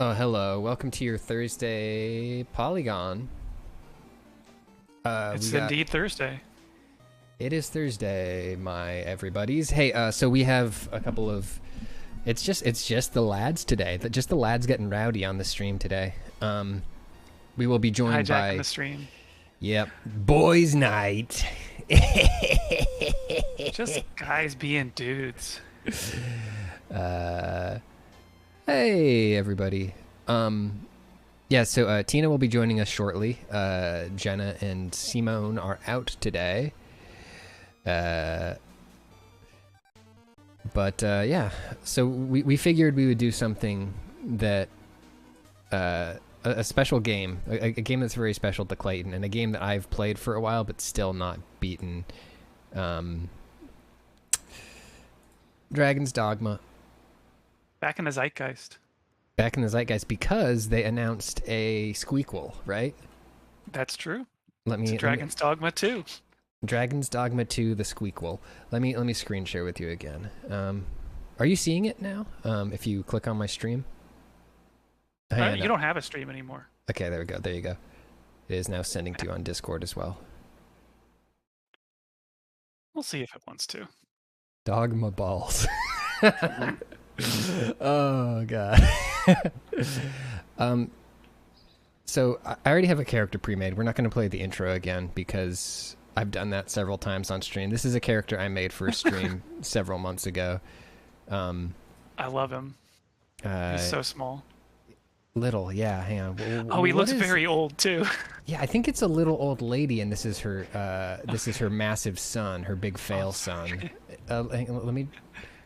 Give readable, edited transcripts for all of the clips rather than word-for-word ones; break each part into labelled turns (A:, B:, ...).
A: Oh, hello. Welcome to your Thursday Polygon.
B: It's indeed Thursday.
A: It is Thursday, my everybody's. Hey, so we have a couple of... It's just the lads today. Just the lads getting rowdy on the stream today. We will be joined by...
B: Hijacking the stream.
A: Yep. Boys' night.
B: Just guys being dudes.
A: Hey, everybody. Yeah, so Tina will be joining us shortly. Jenna and Simone are out today. But yeah, so we figured we would do something that... a special game. A game that's very special to Clayton, and a game that I've played for a while but still not beaten. Dragon's Dogma.
B: Back in the zeitgeist.
A: Back in the zeitgeist because they announced a squeakquel, right?
B: That's true.
A: It's
B: Dragon's Dogma 2.
A: Dragon's Dogma 2, the squeakquel. Let me screen share with you again. Are you seeing it now? If you click on my stream.
B: You don't have a stream anymore.
A: Okay, there we go. There you go. It is now sending to you on Discord as well.
B: We'll see if it wants to.
A: Dogma balls. Oh god. So I already have a character pre-made. We're not going to play the intro again because I've done that several times on stream. This is a character I made for a stream several months ago.
B: I love him. He's so small.
A: Little, yeah. Hang on.
B: Oh, he looks very old too.
A: Yeah, I think it's a little old lady, and this is her. This is her massive son, her big fail son. Let me.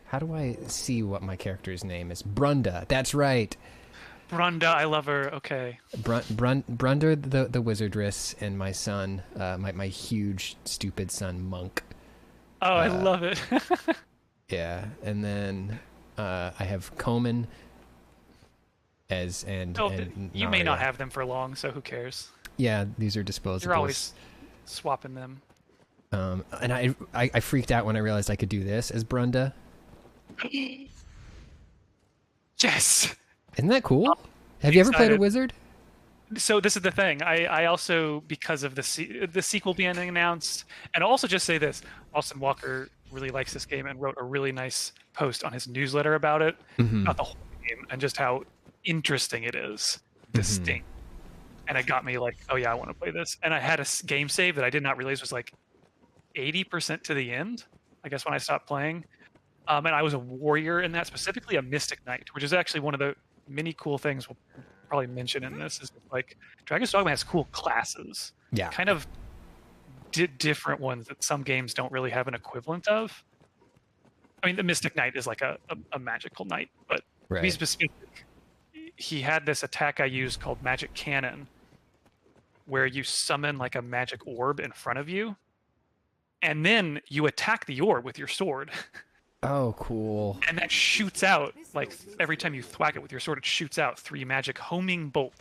A: How do I see what my character's name is? Brunda. That's right.
B: Brunda, I love her. Okay.
A: Brunda, the wizardress, and my son, my huge stupid son, Monk.
B: Oh, I love it.
A: Yeah, and then I have Komen.
B: You may not have them for long, so who cares?
A: Yeah, these are disposables.
B: You're always swapping them.
A: And I freaked out when I realized I could do this as Brunda.
B: Yes.
A: Isn't that cool? Have you ever played a wizard?
B: So this is the thing. I also, because of the sequel being announced, and I'll also just say this: Austin Walker really likes this game and wrote a really nice post on his newsletter about it, about the whole game and just how interesting it is, distinct. And it got me like, oh yeah, I want to play this. And I had a game save that I did not realize was like 80% to the end, I guess, when I stopped playing. And I was a warrior in that, specifically a Mystic Knight, which is actually one of the many cool things we'll probably mention in this. Is like Dragon's Dogma has cool classes, kind of different ones that some games don't really have an equivalent of. I mean, the Mystic Knight is like a magical knight, but to be specific, he had this attack I used called Magic Cannon, where you summon like a magic orb in front of you, and then you attack the orb with your sword.
A: Oh, cool.
B: And that shoots out, like, every time you thwack it with your sword, it shoots out 3 magic homing bolt.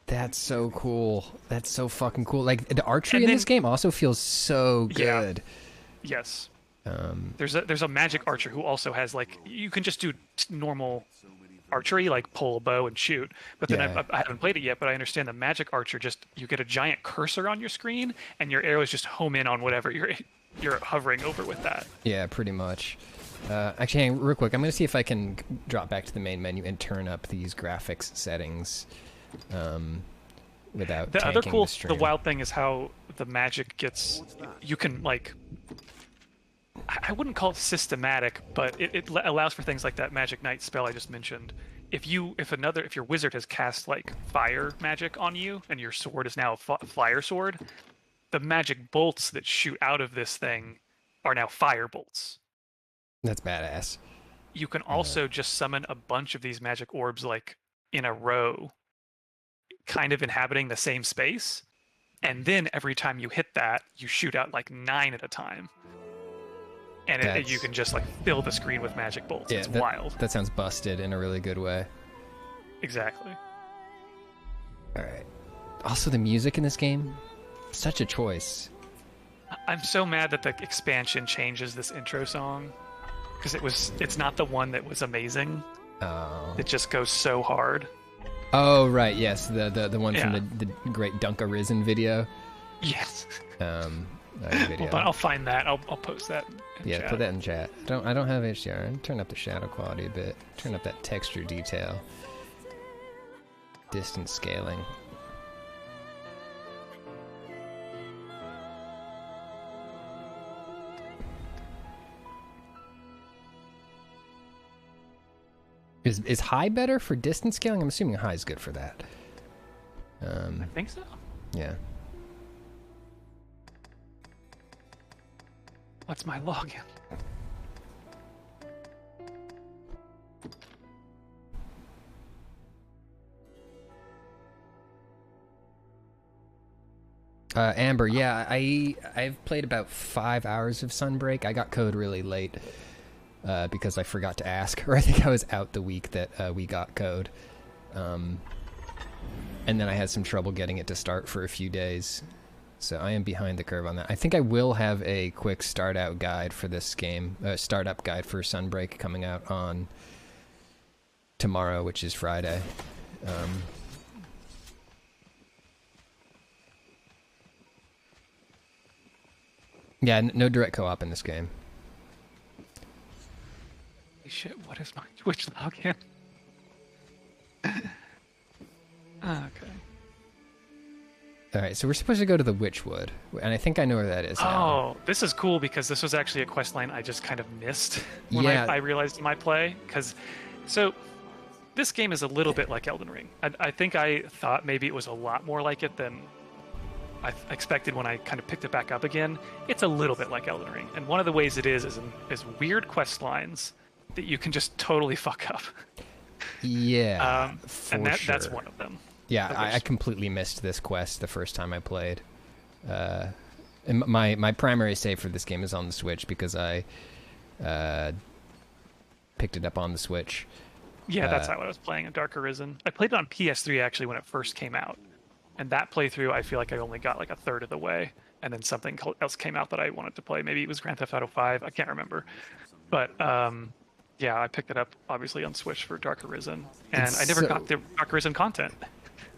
A: That's so cool. That's so fucking cool. Like, the archery in this game also feels so good.
B: Yeah. Yes. There's a magic archer who also has, like, you can just do normal archery, like pull a bow and shoot. But then I haven't played it yet, but I understand the magic archer, just, you get a giant cursor on your screen, and your arrows just home in on whatever you're hovering over with that.
A: Yeah, pretty much. Actually, hang on, real quick. I'm going to see if I can drop back to the main menu and turn up these graphics settings without
B: the other cool,
A: the
B: wild thing is how the magic gets... You can, like... I wouldn't call it systematic, but it allows for things like that Magic Knight spell I just mentioned. If your wizard has cast, like, fire magic on you, and your sword is now a fire sword... The magic bolts that shoot out of this thing are now fire bolts.
A: That's badass.
B: You can also just summon a bunch of these magic orbs, like, in a row, kind of inhabiting the same space. And then every time you hit that, you shoot out, like, 9 at a time. And you can just, like, fill the screen with magic bolts. Yeah, it's wild.
A: That sounds busted in a really good way.
B: Exactly.
A: All right. Also, the music in this game... Such a choice.
B: I'm so mad that the expansion changes this intro song, because it's not the one that was amazing.
A: Oh.
B: It just goes so hard.
A: Oh right, yes, the one
B: Yeah.
A: from the great Dunk Arisen video.
B: Yes.
A: Video.
B: Hold on, I'll find that. I'll post that. In
A: Yeah,
B: chat.
A: put that in chat. I don't have HDR. Turn up the shadow quality a bit. Turn up that texture detail. Distance scaling. Is high better for distance scaling? I'm assuming high is good for that.
B: I think so.
A: Yeah.
B: What's my login?
A: Amber, yeah, I've played about 5 hours of Sunbreak. I got code really late because I forgot to ask, or I think I was out the week that we got code. And then I had some trouble getting it to start for a few days. So I am behind the curve on that. I think I will have a quick start-out guide for this game, startup guide for Sunbreak coming out on tomorrow, which is Friday. Yeah, no direct co-op in this game.
B: Holy shit, what is my Twitch login? Okay.
A: Alright, so we're supposed to go to the Witchwood, and I think I know where that is now.
B: Oh, this is cool because this was actually a quest line I just kind of missed when
A: Yeah.
B: I realized in my play. So this game is a little bit like Elden Ring. I think I thought maybe it was a lot more like it than I expected when I kind of picked it back up again. It's a little bit like Elden Ring, and one of the ways it is weird quest lines that you can just totally fuck up.
A: Yeah, for
B: and
A: sure.
B: that's one of them.
A: Yeah, I completely missed this quest the first time I played. And my primary save for this game is on the Switch because I picked it up on the Switch.
B: Yeah, that's how I was playing Dark Arisen. I played it on PS3 actually when it first came out. And that playthrough, I feel like I only got like a third of the way. And then something else came out that I wanted to play. Maybe it was Grand Theft Auto 5. I can't remember. But yeah, I picked it up obviously on Switch for Dark Arisen. And I never got the Dark Arisen content.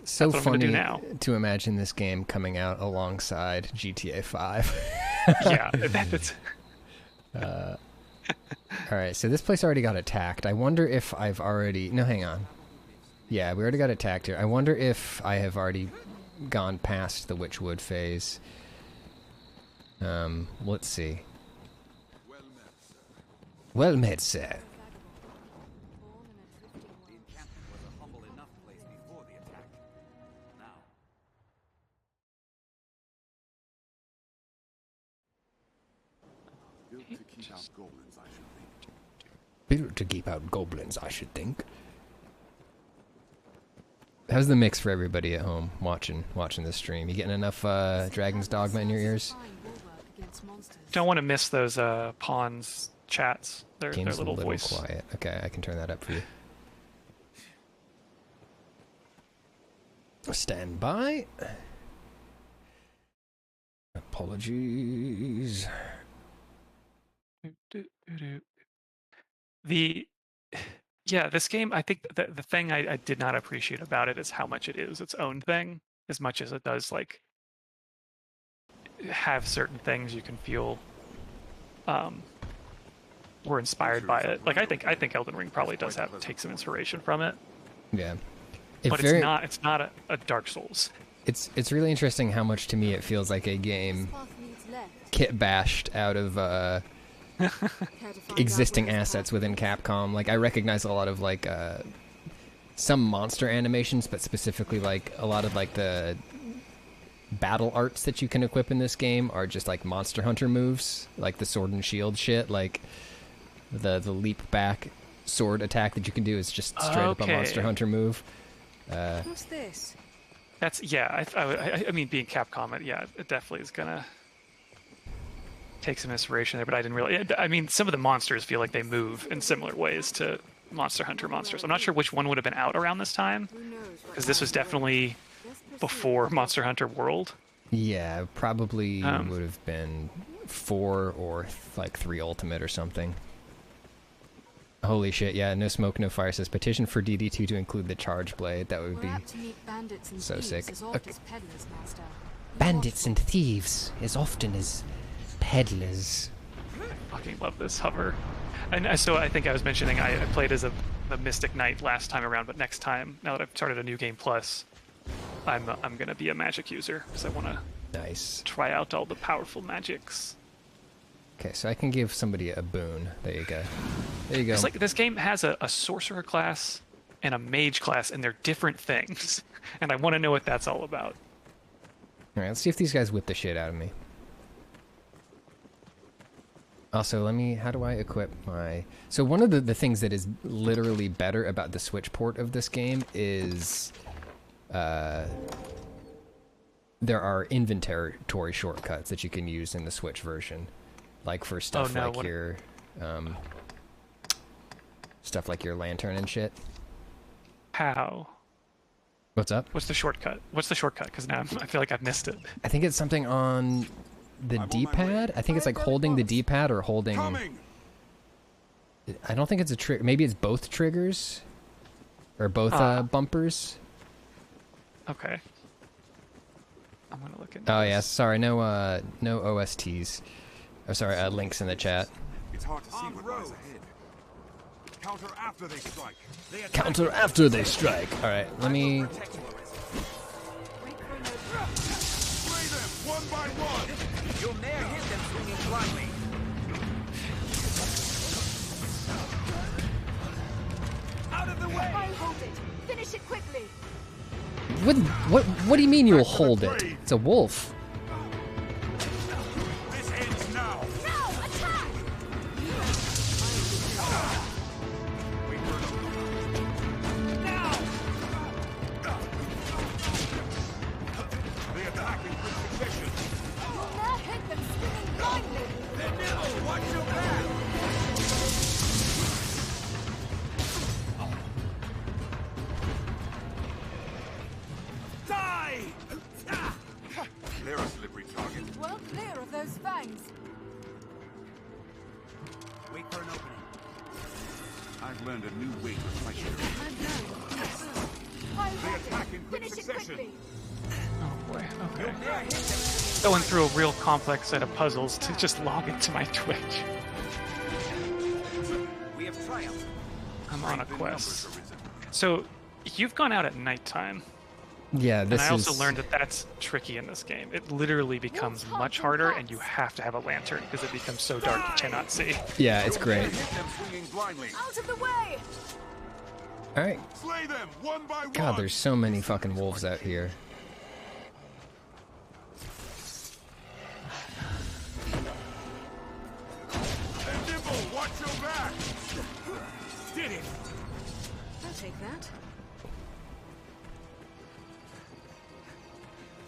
A: So
B: That's what I'm
A: funny
B: gonna do now.
A: to imagine this game coming out alongside GTA 5.
B: Yeah, that's...
A: Alright, so this place already got attacked. I wonder if I've already... No, hang on. Yeah, we already got attacked here. I wonder if I have already gone past the Witchwood phase. Let's see. Well met, sir. Built to keep out goblins, I should think. How's the mix for everybody at home watching this stream? You getting enough Dragon's Dogma in your ears?
B: Don't want to miss those pawns chats. Their
A: Game's
B: little
A: a little
B: voice.
A: quiet. Okay, I can turn that up for you. Stand by. Apologies.
B: Yeah, this game, I think the thing I did not appreciate about it is how much it is its own thing, as much as it does like have certain things you can feel were inspired by it. Like I think Elden Ring probably does take some inspiration from it.
A: Yeah.
B: But it's not a Dark Souls.
A: It's really interesting how much to me it feels like a game kit bashed out of existing assets within Capcom. Like I recognize a lot of like some monster animations, but specifically like a lot of like the battle arts that you can equip in this game are just like Monster Hunter moves, like the sword and shield shit. Like the leap back sword attack that you can do is just straight up a Monster Hunter move.
C: What's this?
B: That's I mean, being Capcom, it definitely is gonna take some inspiration there. But I didn't really. I mean, some of the monsters feel like they move in similar ways to Monster Hunter monsters. I'm not sure which one would have been out around this time, because this was definitely before Monster Hunter World.
A: Yeah, probably would have been 4 or like 3 Ultimate or something. Holy shit, yeah, no smoke, no fire says petition for DD2 to include the charge blade. That would be so sick. Okay. Bandits and thieves as often as peddlers.
B: Fucking love this hover. And so I think I was mentioning I played as a Mystic Knight last time around, but next time, now that I've started a new game plus, I'm gonna be a magic user because I want to try out all the powerful magics.
A: Okay, so I can give somebody a boon. There you go. There you go.
B: It's like this game has a sorcerer class and a mage class, and they're different things, and I want to know what that's all about.
A: All right, let's see if these guys whip the shit out of me. Also, how do I equip my... So one of the things that is literally better about the Switch port of this game is there are inventory shortcuts that you can use in the Switch version. Like for stuff stuff like your lantern and shit.
B: How?
A: What's up?
B: What's the shortcut? What's the shortcut? Because now I feel like I've missed it.
A: I think it's something on the D-pad. I think it's like holding the D-pad or holding... I don't think it's a trigger. Maybe it's both triggers or both bumpers.
B: Okay. I'm gonna look into
A: Oh
B: this.
A: yeah, sorry, no OSTs. Oh, sorry, links in the chat.
D: It's hard to see what lies ahead. Counter after they strike.
A: Counter after they strike. All right, let me.
D: Slay them one by one.
E: You'll ne'er hit them swinging blindly. Out of the way!
C: I'll hold it. Finish it quickly.
A: What do you mean you'll hold it? It's a wolf.
D: This ends now.
C: Now attack!
D: They attack in quick succession.
C: You'll ne'er hit them swinging blindly.
E: They're nimble! Watch your back!
D: Die! They're a slippery target.
C: Well clear of those fangs.
E: Wait for an opening.
D: I've learned a new way to fight.
C: I'll
D: They
C: hold
D: attack
C: it.
D: in quick
C: Finish it
D: succession.
C: quickly.
B: Oh boy. Okay.
E: You'll ne'er hit them.
B: Going through a real complex set of puzzles to just log into my Twitch.
E: We have triumphed.
B: I'm on a
D: The
B: quest.
D: numbers arisen.
B: So you've gone out at nighttime,
A: Yeah,
B: and
A: this
B: I also
A: is.
B: learned that that's tricky in this game. It literally becomes much harder, and you have to have a lantern because it becomes so dark you cannot see.
A: Yeah, it's
D: You'll never
A: great.
D: hit them swinging blindly.
C: Out of the way.
A: All right.
D: Slay them one by one.
A: God, there's so many fucking wolves out here.
D: They're nimble. Watch your back. Did it.
C: I'll take that.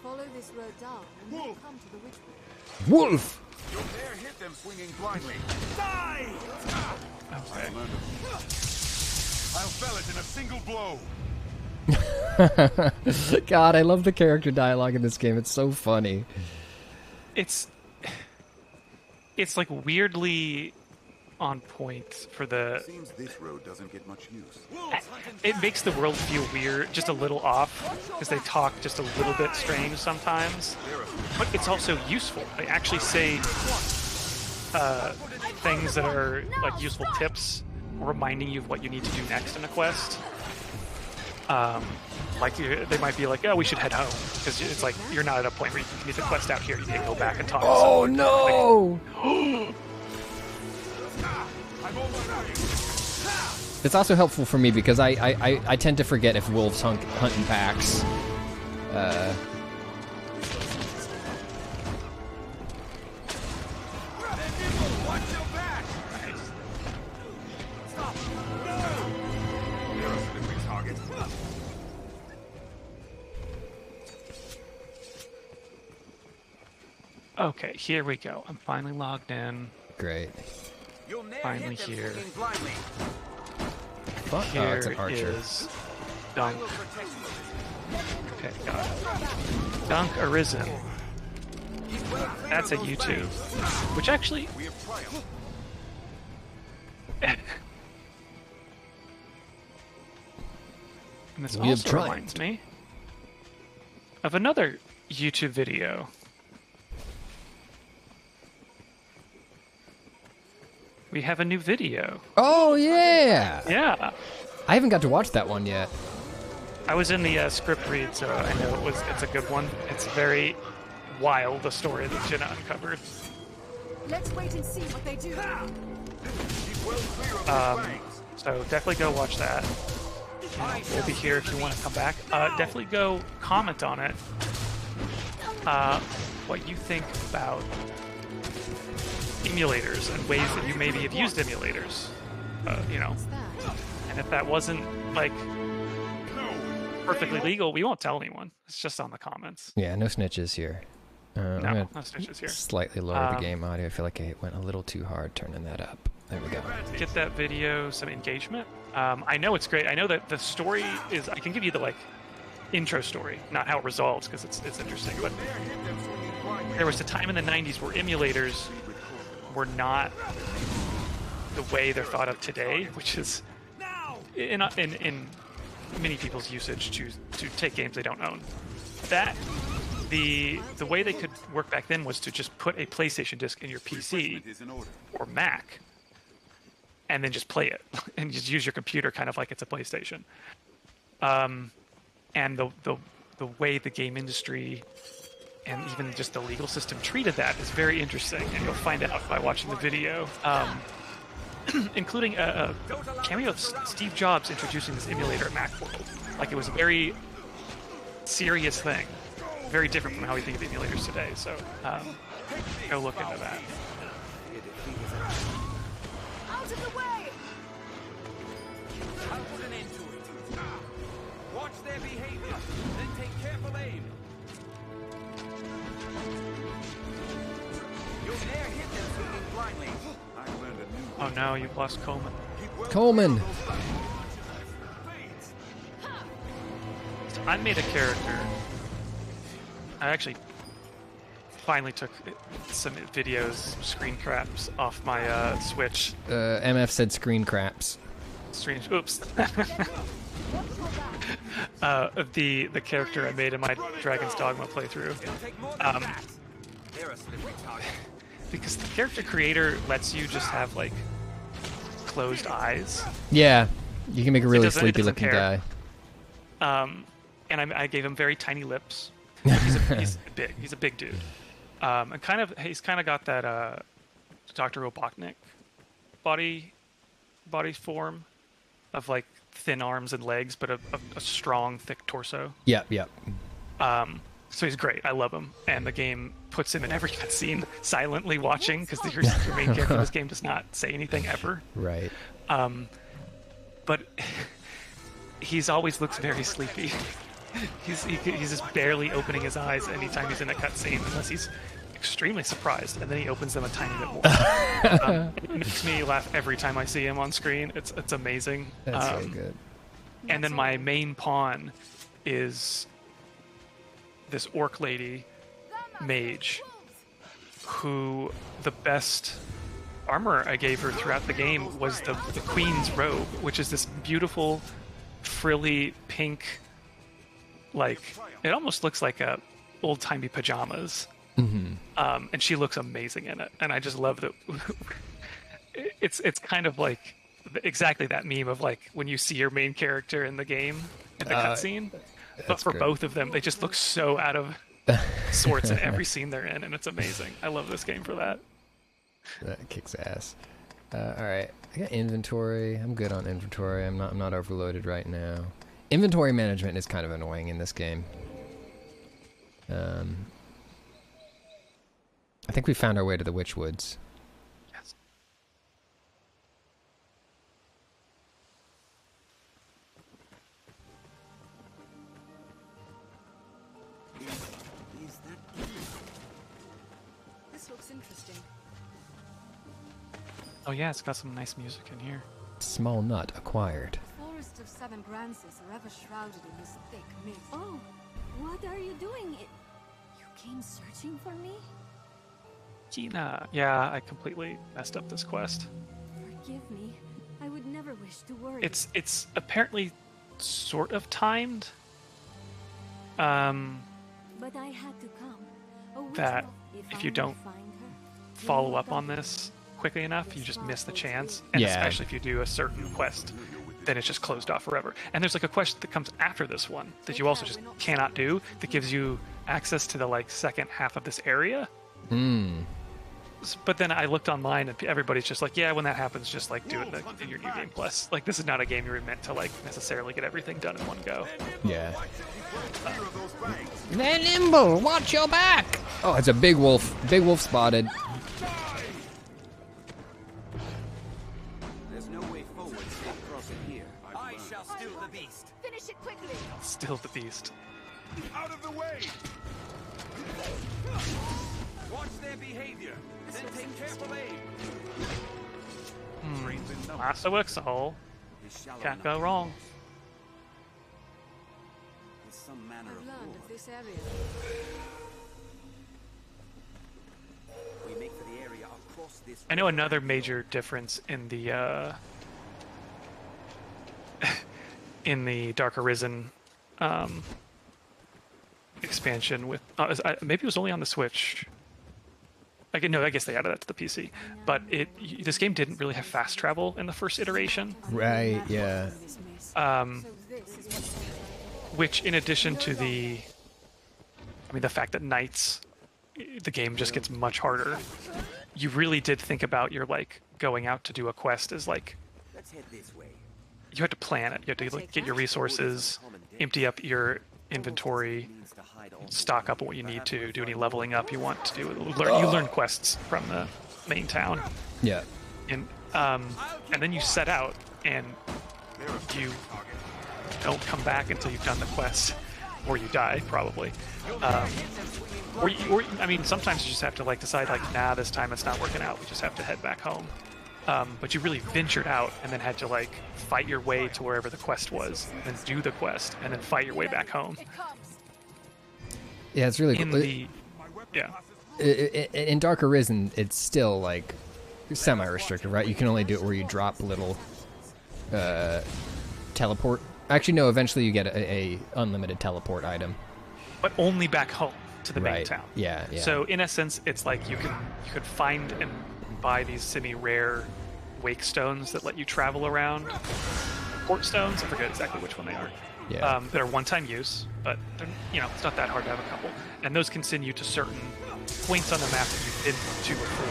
C: Follow this road down and you'll
D: Wolf.
C: come to the witch wood.
A: Wolf.
D: You'll dare hit them swinging blindly. Die!
B: Okay.
D: I'll learn them. I'll fell it in a single blow.
A: God, I love the character dialogue in this game. It's so funny.
B: It's like weirdly on point for the.
D: Seems this road doesn't get much use.
B: It makes the world feel weird, just a little off, because they talk just a little bit strange sometimes. But it's also useful. They actually say things that are like useful tips, reminding you of what you need to do next in a quest. Like they might be like, "Oh, we should head home," because it's like you're not at a point where you can get the quest out here. You need to go back and talk.
A: Oh
B: to someone.
A: no!
D: I'm on my way.
A: It's also helpful for me because I tend to forget if wolves hunt in packs.
E: Watch your back!
D: Stop. No. They're a slippery target.
B: Okay, here we go. I'm finally logged in.
A: Great.
E: You'll ne'er
B: Finally
E: hit them
B: here.
E: swinging blindly.
A: Fuck. Oh,
B: Here
A: it's an archer.
B: is
E: I
B: Dunk.
E: will protect you.
B: Okay, got it. Dunk Arisen.
E: Keep well clear
B: That's a
E: of those
B: YouTube.
E: fangs.
B: Which actually,
D: We have triumphed.
B: And this
A: We have
B: also reminds me of another YouTube video. We have a new video.
A: Oh yeah.
B: Yeah.
A: I haven't got to watch that one yet.
B: I was in the script read, so I know it's a good one. It's very wild, the story that Jenna uncovered.
C: Let's wait and see what they do.
E: Keep well clear of those fangs.
B: So definitely go watch that. We'll be here if you want to come back. Definitely go comment on it. What you think about emulators and ways that you maybe have used emulators. You know,
C: What's that?
B: and if that wasn't like perfectly legal, we won't tell anyone. It's just on the comments.
A: Yeah, no snitches here. I'm
B: No,
A: gonna
B: no snitches here.
A: slightly lower the game audio. I feel like I went a little too hard turning that up. There we go.
B: Get that video some engagement. I know it's great. I know that the story is. I can give you the like intro story, not how it resolves because it's interesting. But there was a time in the '90s where emulators were not the way they're thought of today, which is in many people's usage to take games they don't own. That the way they could work back then was to just put a PlayStation disc in your PC or Mac and then just play it and just use your computer kind of like it's a PlayStation. And the way the game industry and even just the legal system treated that is very interesting, and you'll find out by watching the video. Including a cameo of Steve Jobs introducing this emulator at Macworld. Like, it was a very serious thing. Very different from how we think of emulators today. So, go look into that.
C: Out of the way!
E: I'll put an end to it. Watch their behavior, then take careful aim. You'll dare hit them swinging blindly. I learned a new
B: Oh no, you've lost Coleman.
A: Coleman.
B: I made a character. I actually finally took some videos, screen craps off my Switch.
A: MF said screen craps.
B: Oops. Of the character I made in my Dragon's Dogma playthrough.
E: take more than that. They're a slippery target.
B: Because the character creator lets you just have like closed eyes.
A: Yeah, you can make a really
B: doesn't- it
A: sleepy
B: doesn't
A: looking
B: care.
A: guy.
B: And I gave him very tiny lips. He's big. He's a big dude. And he's kind of got that Dr. Robotnik body form of like thin arms and legs, but a strong, thick torso.
A: Yep, yep.
B: So he's great. I love him. And the game puts him in every cutscene silently watching because your main character in this game does not say anything ever.
A: Right.
B: But he's always looks very sleepy. He's just barely opening his eyes anytime he's in a cutscene, unless he's extremely surprised, and then he opens them a tiny bit more. It makes me laugh every time I see him on screen. It's amazing.
A: That's so good.
B: And then my main pawn is this orc lady mage, who the best armor I gave her throughout the game was the queen's robe, which is this beautiful frilly pink, like it almost looks like a old-timey pajamas. And she looks amazing in it, and I just love that. It's kind of like exactly that meme of like when you see your main character in the game in the cutscene, but for
A: great.
B: both of them, they just look so out of sorts in every scene they're in, and it's amazing. I love this game for that.
A: That kicks ass. All right, I got inventory. I'm good on inventory. I'm not overloaded right now. Inventory management is kind of annoying in this game. I think we found our way to the Witchwoods.
B: Yes.
C: This looks interesting.
B: Oh yeah, it's got some nice music in here.
A: Small nut acquired.
C: The forest of seven branches are ever shrouded in this thick mist.
F: Oh, what are you doing? You came searching for me?
B: Gina. Yeah, I completely messed up this quest.
F: Forgive me. I would never wish to worry.
B: It's apparently sort of timed.
F: But I had to come.
B: That if you don't follow up on this quickly enough, you just miss the chance. And especially if you do a certain quest, then it's just closed off forever. And there's like a quest that comes after this one that you also just cannot do that gives you access to the like second half of this area. But then I looked online and everybody's just like, yeah, when that happens, just like do it in your New Game Plus. Like, this is not a game you're meant to like necessarily get everything done in one go.
A: Yeah. They're nimble. Watch your back. Oh, it's a big wolf. Big wolf spotted.
E: There's no way forward save crossing here. I shall still the beast.
F: Finish it quickly.
B: Still the beast.
D: Out of the way!
E: Watch their behavior, then take careful aim.
B: Lasso Exol.
E: Is shallow
B: Can't
E: enough.
B: go wrong.
E: There's some manner
C: I've
E: of
C: learned
E: war.
C: of this area.
E: We make for the area across this.
B: I know another major difference in the Dark Arisen expansion with maybe it was only on the Switch. I guess they added that to the PC, but this game didn't really have fast travel in the first iteration.
A: Right, yeah.
B: Which, in addition to the fact that nights, the game just gets much harder. You really did think about your like going out to do a quest as like
E: Let's head this way.
B: you had to plan it. You had to like, get your resources, empty up your inventory,
E: Means to hide all
B: stock up on what you need to, do any leveling up you want to do. You learn quests from the main town,
A: Yeah.
B: and then you set out, and you don't come back until you've done the quest, or you die probably. I mean, sometimes you just have to like decide like, nah, this time it's not working out. We just have to head back home. But you really ventured out and then had to like fight your way to wherever the quest was, and then do the quest, and then fight your way back home.
A: Yeah, it's really
B: In
A: cool.
B: the yeah.
A: In Dark Arisen, it's still like semi-restricted, right? You can only do it where you drop little teleport. Actually, no. Eventually, you get a unlimited teleport item.
B: But only back home to the main
A: Right.
B: town.
A: Yeah, yeah.
B: So in essence, it's like you could find and buy these semi-rare wake stones that let you travel around. Port stones, I forget exactly which one they are.
A: Yeah.
B: That are one-time use, but they're, it's not that hard to have a couple. And those can send you to certain points on the map that you've been to before.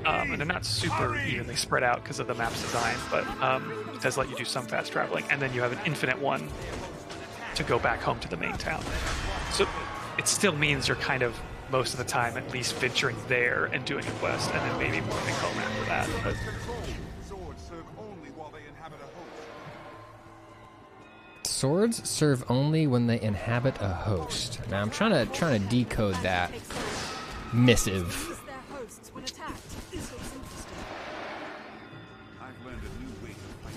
B: And they're not super evenly spread out because of the map's design, but it does let you do some fast traveling. And then you have an infinite one to go back home to the main town. So it still means you're kind of, most of the time, at least venturing there and doing a quest, and then maybe moving home after that. But
D: Swords serve only while they inhabit a host.
A: Swords serve only when they inhabit a host. Now I'm trying to decode that missive.
C: Use their hosts when attacked. So it's interesting.
D: I've learned a new way to fight.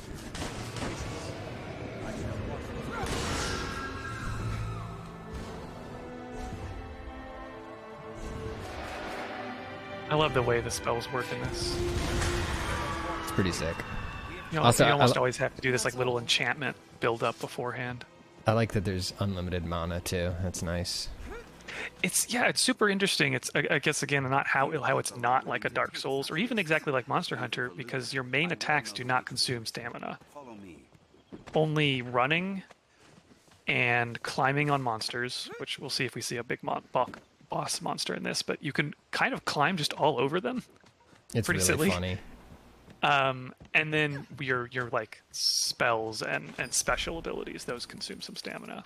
B: I love the way the spells work in this.
A: It's pretty sick.
B: Also, you almost
A: I
B: always have to do this like little enchantment build up beforehand.
A: I like that there's unlimited mana too. That's nice.
B: It's super interesting. It's I guess again not how it's not like a Dark Souls or even exactly like Monster Hunter, because your main attacks do not consume stamina.
E: Follow me.
B: Only running and climbing on monsters, which we'll see if we see a big boss monster in this, but you can kind of climb just all over them.
A: It's
B: Pretty
A: really
B: silly.
A: funny.
B: And then your like spells and special abilities, those consume some stamina.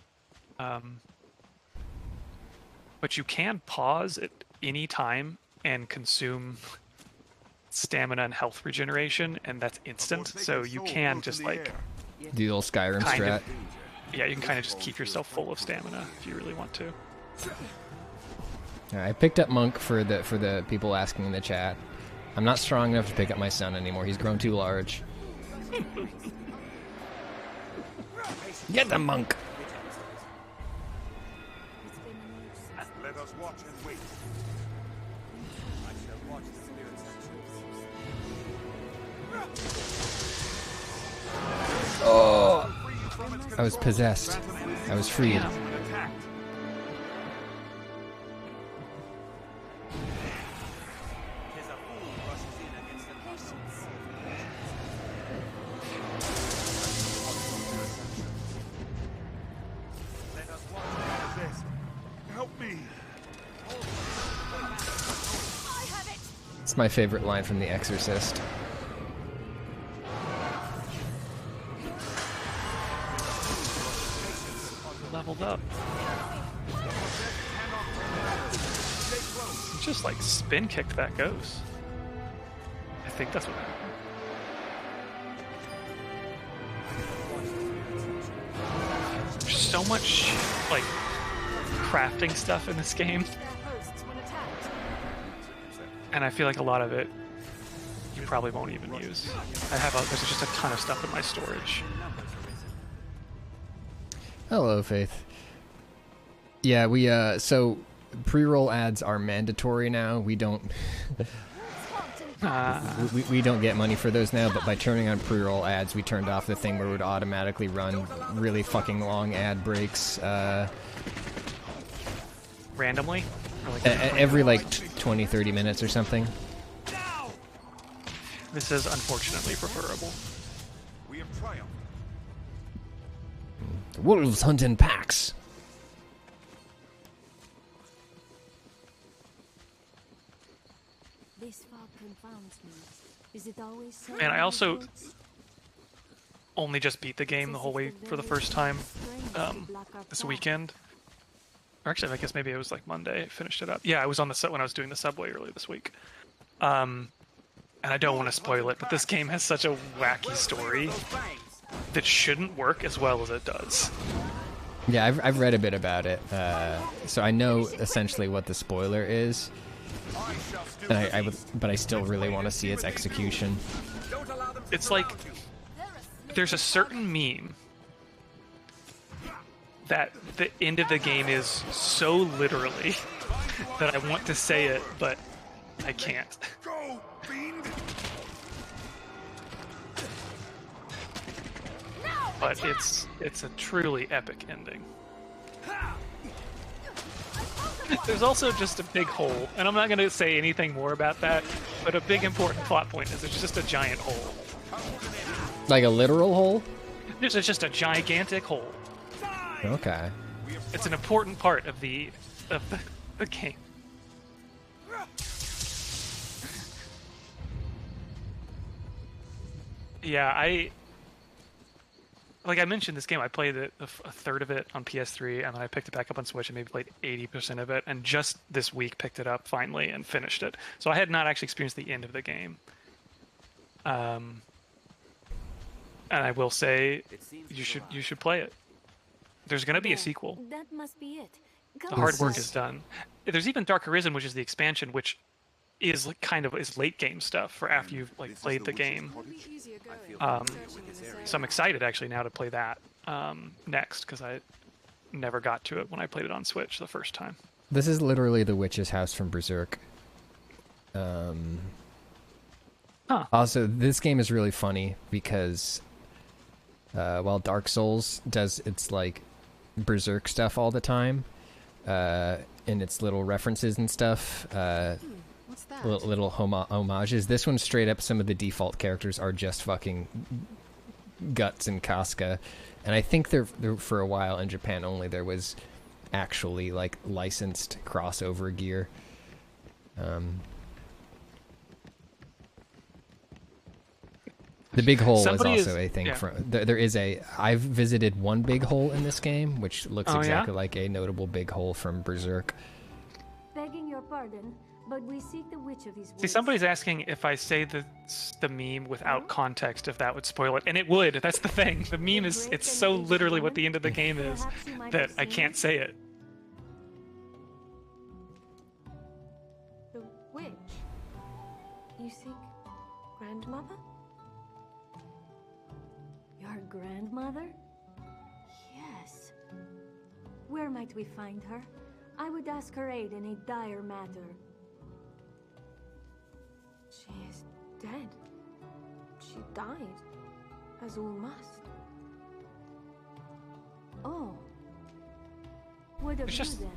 B: But you can pause at any time and consume stamina and health regeneration, and that's instant. So you can just like
A: Do the old Skyrim
B: kind
A: strat.
B: of, you can kind of just keep yourself full of stamina if you really want to.
A: All right, I picked up Monk for the people asking in the chat. I'm not strong enough to pick up my son anymore. He's grown too large. Get the Monk.
D: Let us watch and wait.
E: I shall watch the spirit's actions.
A: Oh, I was possessed. I was freed.
B: Yeah.
D: Help me.
A: It's my favorite line from The Exorcist.
B: Leveled up. Just like spin kicked that ghost. I think that's what happened. There's so much like crafting stuff in this game, and I feel like a lot of it you probably won't even use. There's just a ton of stuff in my storage.
A: Hello, Faith. Yeah, we so pre-roll ads are mandatory now. We don't we don't get money for those now, but by turning on pre-roll ads, we turned off the thing where it would automatically run really fucking long ad breaks
B: Randomly? Or like
A: every like 20-30 minutes or something.
B: This is unfortunately preferable.
D: We have triumphed.
A: The wolves hunt in packs.
F: This fog confounds me. Is it always so?
B: Man, I also only just beat the game the whole way for the first time this weekend. Or actually, I guess maybe it was like Monday. I finished it up. Yeah, I was on the when I was doing the subway earlier this week. And I don't want to spoil it, but this game has such a wacky story that shouldn't work as well as it does.
A: Yeah, I've read a bit about it, so I know essentially what the spoiler is. And but I still really want to see its execution.
B: It's like there's a certain meme that the end of the game is so literally that I want to say it, but I can't.
D: Go, fiend!
B: But it's a truly epic ending. There's also just a big hole, and I'm not going to say anything more about that, but a big important plot point is there's just a giant hole.
A: Like a literal hole?
B: There's just a gigantic hole.
A: Okay.
B: It's an important part of the game. Yeah, like I mentioned this game, I played it a third of it on PS3, and then I picked it back up on Switch and maybe played 80% of it, and just this week picked it up finally and finished it. So I had not actually experienced the end of the game. And I will say you should play it. There's going to be a sequel.
F: That must be it.
B: The hard work is done. There's even Dark Arisen, which is the expansion, which is like kind of is late game stuff for after you've like played the game. So I'm excited actually now to play that next, because I never got to it when I played it on Switch the first time.
A: This is literally the witch's house from Berserk. Also, this game is really funny because while Dark Souls does its like Berserk stuff all the time, in its little references and stuff,
C: What's that?
A: little homages, this one straight up, some of the default characters are just fucking Guts and Casca, and I think there for a while in Japan only there was actually like licensed crossover gear. The big hole is also a thing. From there is a. I've visited one big hole in this game, which looks exactly like a notable big hole from Berserk.
F: Begging your pardon, but we seek the witch of these woods.
B: See, somebody's asking if I say the meme without context, if that would spoil it, and it would. That's the thing. The meme it's so literally what the end of the game is that I can't say it.
F: The witch? You seek grandmother? Your grandmother? Yes. Where might we find her? I would ask her aid in a dire matter. She is dead. She died, as all must. Oh. What of
B: It's
F: you
B: just-
F: then?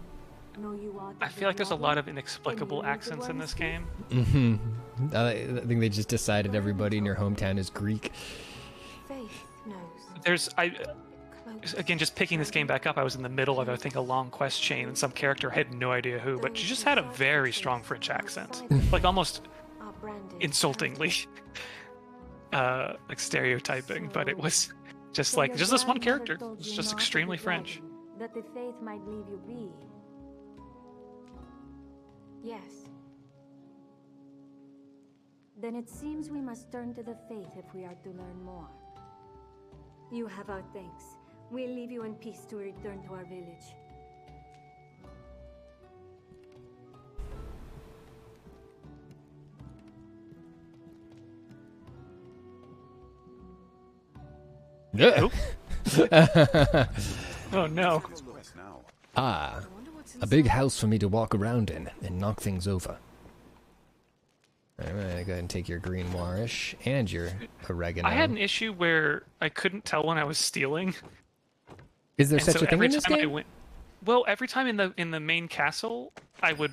F: Know you out
B: I
F: of
B: feel
F: the
B: like there's a lot
F: water?
B: of inexplicable
F: And you
B: accents in this
F: the
B: game.
A: I think they just decided everybody in your hometown is Greek.
F: Faith knows.
B: There's
F: Cloaks
B: again, just picking this game back up, I was in the middle of, I think, a long quest chain, and some character, I had no idea who, but she just had a very strong French accent. Like, almost
F: are branded
B: insultingly, like stereotyping, but it was just
F: So
B: like,
F: your
B: just this one
F: grandmother
B: character.
F: told
B: It's
F: you
B: just
F: not to
B: extremely
F: be
B: French.
F: dragon, that the faith might leave you be. Yes. Then it seems we must turn to the faith if we are to learn more. You have our thanks. We'll leave you in peace to return to our village.
A: Yeah.
B: Oh no.
A: Ah, a big house for me to walk around in and knock things over. I'm gonna go ahead and take your green warish and your oregano.
B: I had an issue where I couldn't tell when I was stealing.
A: Is there
B: And
A: such
B: so
A: a thing
B: every
A: in this
B: time I
A: game?
B: went, well, every time in the main castle, I would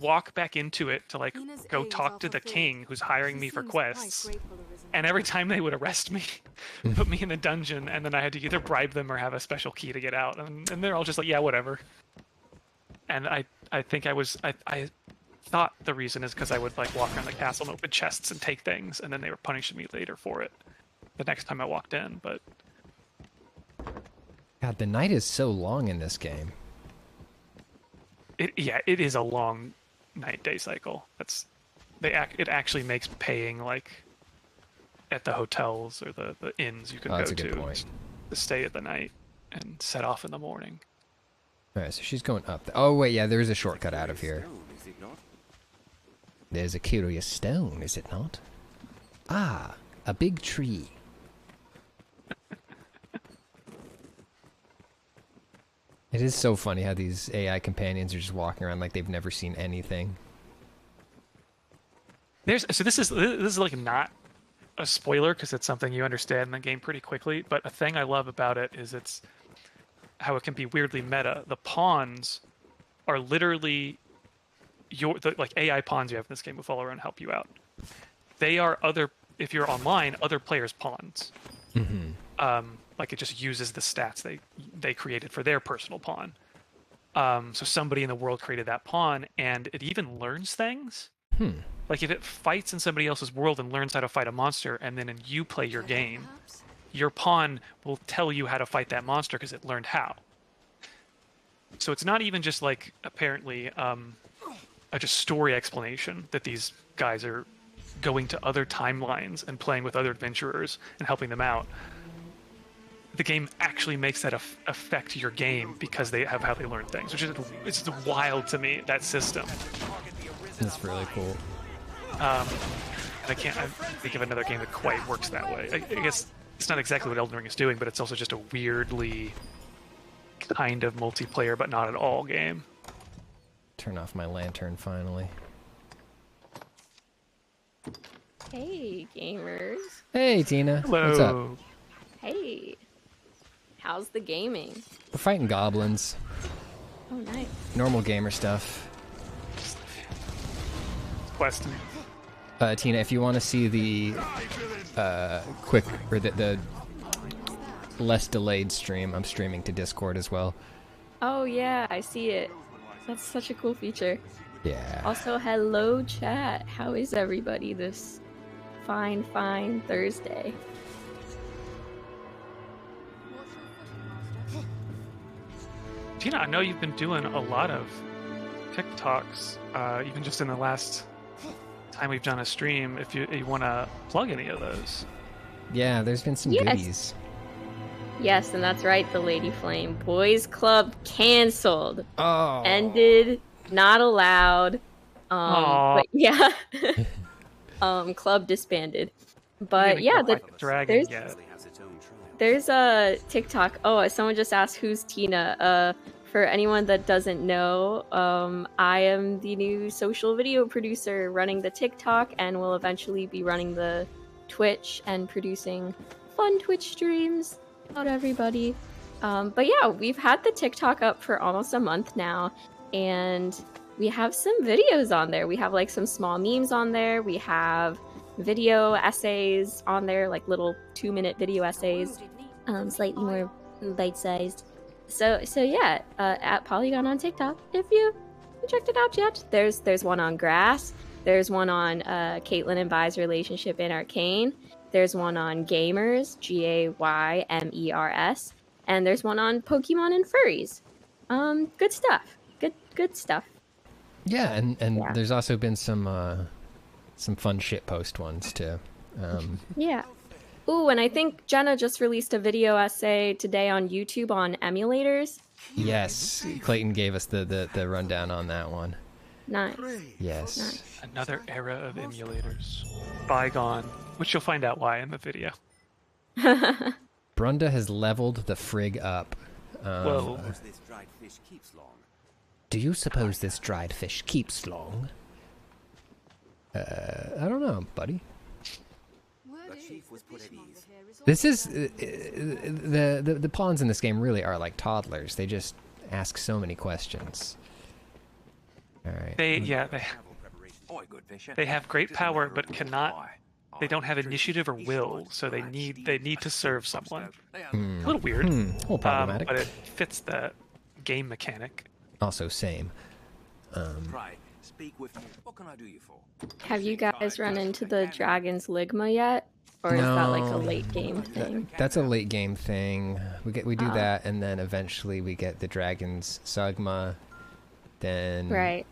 B: walk back into it to like
C: Ina's
B: go
C: aims
B: talk
C: are
B: to the
C: fulfilled.
B: king who's hiring
C: She
B: me for
C: seems quite
B: quests.
C: grateful of his
B: And every time they would arrest me, put me in the dungeon, and then I had to either bribe them or have a special key to get out. And they're all just like, yeah, whatever. And I think I thought the reason is because I would like walk around the castle and open chests and take things, and then they were punishing me later for it the next time I walked in. But
A: God, the night is so long in this game.
B: it is a long night-day cycle. It actually makes paying like at the hotels or the inns you can
A: Oh,
B: go
A: that's a good
B: to
A: point.
B: to stay at the night and set off in the morning.
A: All right, so she's going up. Oh wait, yeah, there's a shortcut out of here.
E: Is it not?
A: There's a curious stone, is it not? Ah, a big tree. It is so funny how these AI companions are just walking around like they've never seen anything.
B: This is like not a spoiler because it's something you understand in the game pretty quickly. But a thing I love about it is it's how it can be weirdly meta. The pawns are literally like AI pawns you have in this game who follow around and help you out. They are if you're online, other players' pawns. Like it just uses the stats they created for their personal pawn. So somebody in the world created that pawn, and it even learns things. Like if it fights in somebody else's world and learns how to fight a monster, and then you play your game, your pawn will tell you how to fight that monster because it learned how. So it's not even just like apparently a just story explanation that these guys are going to other timelines and playing with other adventurers and helping them out. The game actually makes that affect your game because they have how they learn things, which is it's wild to me, that system.
A: That's really cool.
B: I can't think of another game that quite works that way. I guess it's not exactly what Elden Ring is doing, but it's also just a weirdly kind of multiplayer, but not at all game.
A: Turn off my lantern finally.
G: Hey, gamers.
A: Hey, Tina.
B: Hello.
A: What's up?
G: Hey. How's the gaming?
A: We're fighting goblins.
G: Oh, nice.
A: Normal gamer stuff.
B: Questing.
A: Tina, if you want to see the quick or the less delayed stream, I'm streaming to Discord as well.
G: Oh, yeah, I see it. That's such a cool feature.
A: Yeah.
G: Also, hello, chat. How is everybody this fine Thursday?
B: Tina, I know you've been doing a lot of TikToks, even just in the last time we've done a stream. If you want to plug any of those.
A: Yeah, there's been some
G: Yes.
A: goodies.
G: Yes, and that's right, the Lady Flame. Boys Club canceled.
A: Oh.
G: Ended, not allowed.
B: Aw.
G: But yeah. Club disbanded. But yeah,
B: Dragon
G: there's
B: yet.
G: there's a TikTok. Oh, someone just asked who's Tina. For anyone that doesn't know, I am the new social video producer running the TikTok and will eventually be running the Twitch and producing fun Twitch streams. Not everybody. But yeah, we've had the TikTok up for almost a month now, and we have some videos on there. We have like some small memes on there. We have video essays on there, like little 2-minute video essays, slightly more bite-sized. So yeah, at Polygon on TikTok, if you checked it out yet, there's one on grass. There's one on Caitlyn and Vi's relationship in Arcane. There's one on gamers, GAYMERS, and there's one on Pokemon and furries. Good stuff. Good stuff.
A: Yeah, and yeah. There's also been some fun shitpost ones too.
G: Yeah. Ooh, and I think Jenna just released a video essay today on YouTube on emulators.
A: Yes, Clayton gave us the rundown on that one.
G: Nice.
A: Yes.
G: Nice.
B: Another era of emulators. Bygone, which you'll find out why in the video.
A: Brunda has leveled the frig up.
B: Whoa.
A: Do you suppose this dried fish keeps long? I don't know, buddy. This is the pawns in this game really are like toddlers. They just ask so many questions. All right.
B: They have great power, but cannot. They don't have initiative or will, so they need to serve someone. A little weird.
A: A little problematic.
B: But it fits the game mechanic.
A: Also, same.
E: Speak with me. What can I do you for?
G: Have you guys run into the dragon's Ligma yet? Or is that like a late game thing?
A: That's a late game thing. We do that, and then eventually we get the dragon's Sugma. Then
G: right.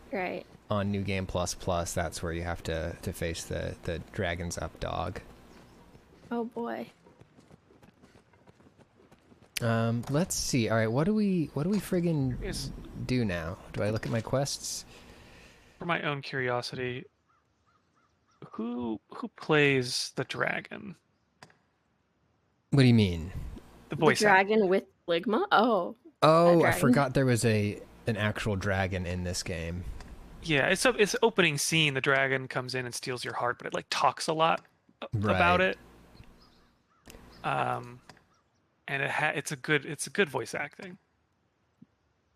A: On New Game Plus, that's where you have to face the dragon's up dog.
G: Oh boy.
A: Let's see. All right, what do we friggin' do now? Do I look at my quests?
B: For my own curiosity, who plays the dragon?
A: What do you mean?
B: The voice
G: dragon with Ligma? Oh,
A: I forgot there was an actual dragon in this game.
B: Yeah, it's opening scene. The dragon comes in and steals your heart, but it like talks a lot about it. And it's a good voice acting.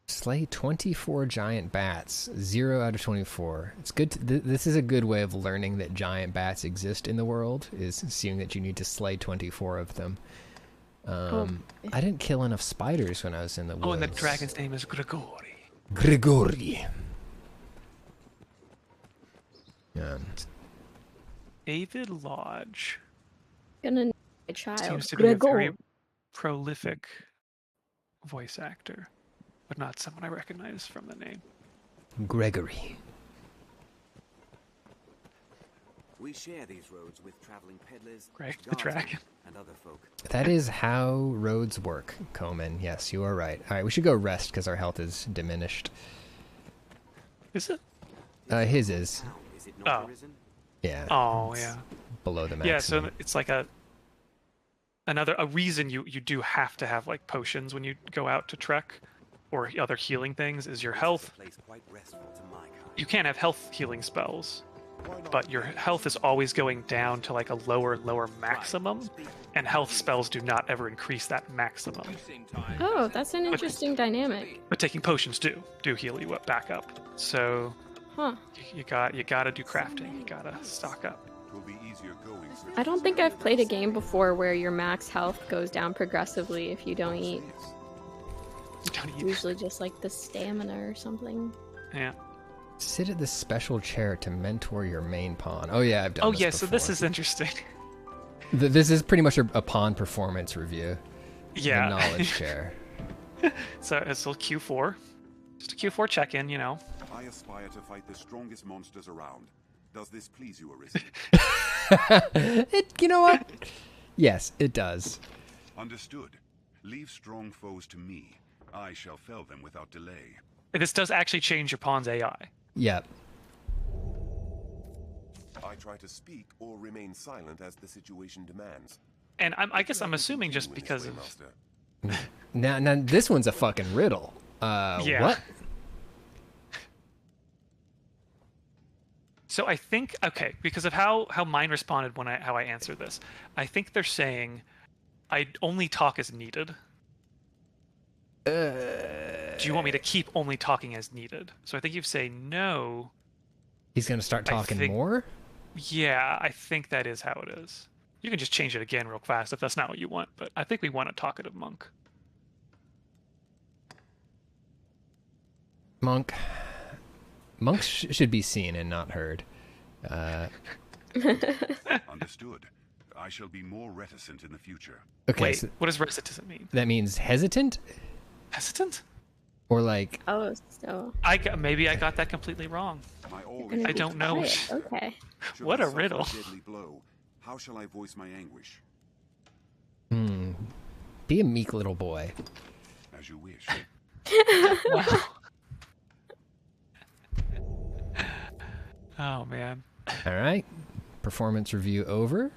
A: Slay 24 giant bats. 0 out of 24. It's good. This is a good way of learning that giant bats exist in the world. Is seeing that you need to slay 24 of them. I didn't kill enough spiders when I was in the woods.
B: Oh, and the dragon's name is Grigori.
A: Grigori.
B: David Lodge.
G: Gonna know a child.
B: Seems to be a very prolific voice actor, but not someone I recognize from the name.
A: Gregory.
E: We share these roads with traveling peddlers,
B: Greg the dragon,
E: and other folk.
A: That is how roads work, Komen. Yes, you are right. All right, we should go rest because our health is diminished.
B: Is it?
A: His is.
E: Is it not arisen?
A: Yeah.
B: Oh, yeah.
A: Below the maximum.
B: Yeah, so it's like a reason you do have to have like potions when you go out to trek, or other healing things, is your health. You can't have health healing spells, but your health is always going down to like a lower maximum, and health spells do not ever increase that maximum.
G: Oh, that's an interesting dynamic.
B: But taking potions do heal you up back up. So you gotta do crafting. You gotta stock up.
G: I don't think I've played a game before where your max health goes down progressively if you don't eat. Usually just like the stamina or something.
B: Yeah.
A: Sit at this special chair to mentor your main pawn. Oh yeah, I've done this before.
B: So this is interesting.
A: This is pretty much a pawn performance review.
B: Yeah.
A: The knowledge chair.
B: So it's a Q4. Just a Q4 check-in, you know.
D: I aspire to fight the strongest monsters around. Does this please you, Arisen?
A: You know what? Yes, it does.
D: Understood. Leave strong foes to me. I shall fell them without delay.
B: This does actually change your pawn's AI.
A: Yep.
H: I try to speak or remain silent as the situation demands.
B: And I guess I'm assuming just because of...
A: Now this one's a fucking riddle.
B: Yeah.
A: What?
B: So I think, okay, because of how mine responded when how I answered this, I think they're saying I only talk as needed. Do you want me to keep only talking as needed? So I think you say no.
A: He's gonna start
B: I
A: talking
B: think-
A: more?
B: Yeah, I think that is how it is. You can just change it again real fast if that's not what you want, but I think we want a talkative monk.
A: Monks should be seen and not heard.
D: Understood. I shall be more reticent in the future.
A: Okay,
B: Wait,
A: so
B: what does reticent mean?
A: that means hesitant?
B: Hesitant?
A: Or like...
G: Oh, so
B: Maybe I got that completely wrong.
H: My all
G: gonna
B: I
G: be
B: don't know.
G: quiet. Okay.
H: Should
B: What
H: I
B: a
H: suffer
B: riddle.
H: deadly blow, how shall I voice my anguish?
A: Be a meek little boy.
D: As you wish.
B: Wow. Oh man.
A: All right. Performance review over.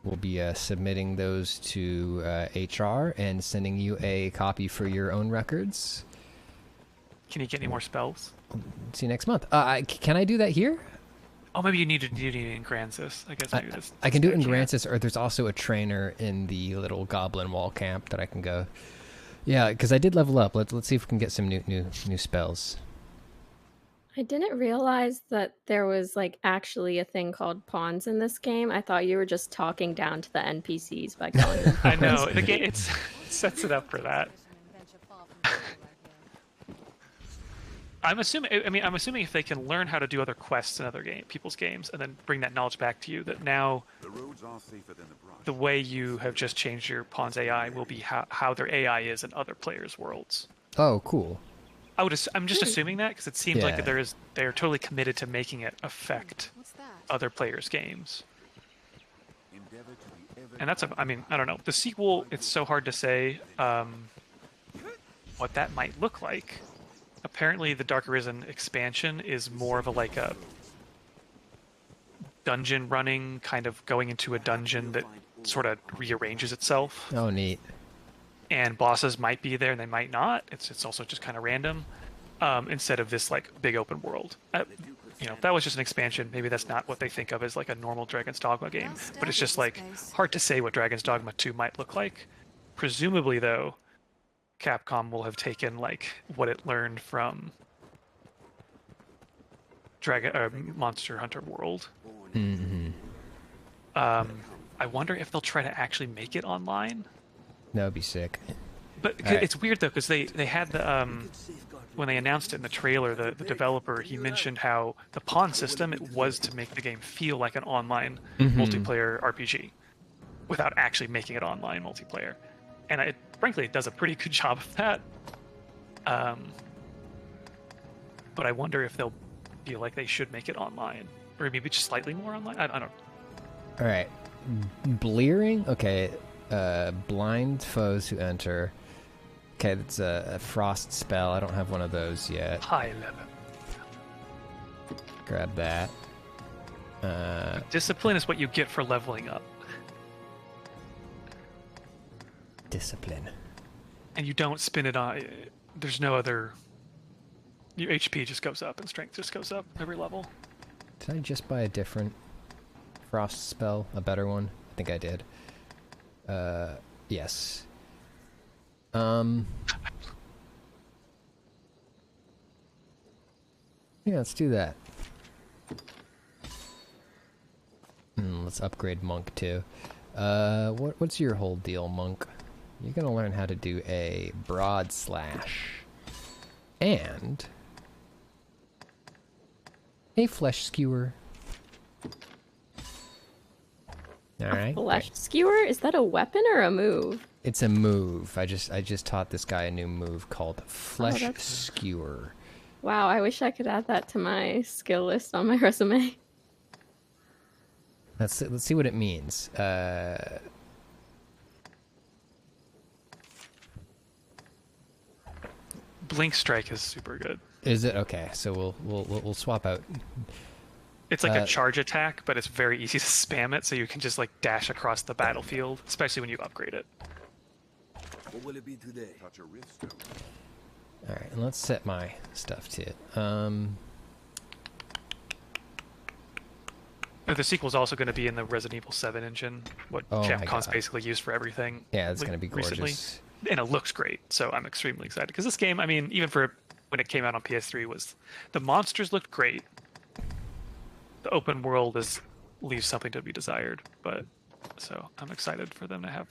A: We'll be submitting those to HR and sending you a copy for your own records.
B: Can you get any more spells?
A: See you next month. Can I do that here?
B: Oh, maybe you need it in Grancis. I guess maybe this.
A: I can do it in
B: can't.
A: Grancis, or there's also a trainer in the little goblin wall camp that I can go. Yeah, because I did level up. Let's see if we can get some new spells.
G: I didn't realize that there was like actually a thing called pawns in this game. I thought you were just talking down to the NPCs by calling them
B: I
G: pawns.
B: know the game it sets it up for that. I'm assuming if they can learn how to do other quests in other people's games and then bring that knowledge back to you, that now
H: The roads are safer than the brush.
B: the way you have just changed your pawn's AI will be how their AI is in other players' worlds.
A: Oh, cool.
B: I'm just assuming that because it seems like
A: Yeah.
B: they're totally committed to making it affect
C: What's that?
B: other players' games.
H: Endeavor to be ever
B: And I don't know. The sequel, it's so hard to say what that might look like. Apparently, the Dark Arisen expansion is more of a dungeon running, kind of going into a dungeon that sort of rearranges itself.
A: Oh, neat.
B: And bosses might be there and they might not. It's also just kind of random, instead of this like big open world. That was just an expansion. Maybe that's not what they think of as like a normal Dragon's Dogma game, but it's just like hard to say what Dragon's Dogma 2 might look like. Presumably, though, Capcom will have taken like what it learned from Monster Hunter World.
A: Mm-hmm.
B: I wonder if they'll try to actually make it online.
A: That would be sick.
B: But
A: Alright.
B: it's weird though, because they had the when they announced it in the trailer, the developer, he mentioned how the pawn system it was to make the game feel like an online multiplayer RPG, without actually making it online multiplayer. And frankly, it does a pretty good job of that. But I wonder if they'll feel like they should make it online, or maybe just slightly more online. I don't.
A: All right. Blearing? Okay. Blind foes who enter. Okay, that's a frost spell. I don't have one of those yet.
B: High level.
A: Grab that.
B: Discipline is what you get for leveling up,
A: Discipline.
B: and you don't spin it on. There's no other. Your HP just goes up and strength just goes up every level.
A: Did I just buy a different frost spell? A better one? I think I did. Yes. Yeah, let's do that. Let's upgrade Monk too. What's your whole deal, Monk? You're gonna learn how to do a broad slash and a flesh skewer. All right.
G: Flesh skewer? Is that a weapon or a move?
A: It's a move. I just taught this guy a new move called flesh
G: that's-
A: skewer.
G: Wow, I wish I could add that to my skill list on my resume.
A: Let's see what it means.
B: Blink strike is super good.
A: Is it okay? So we'll swap out.
B: It's like a charge attack, but it's very easy to spam it, so you can just like dash across the battlefield, especially when you upgrade it.
E: What will it be today?
H: touch a rift stone.
A: All right, and let's set my stuff to it.
B: The sequel is also going to be in the Resident Evil 7 engine, what
A: Oh my
B: Capcom's
A: God.
B: basically used for everything.
A: Yeah, it's
B: like,
A: gonna be
B: recently.
A: gorgeous.
B: and it looks great. So I'm extremely excited because this game, I mean, even for when it came out on PS3, was the monsters looked great. The open world leaves something to be desired, but so I'm excited for them to have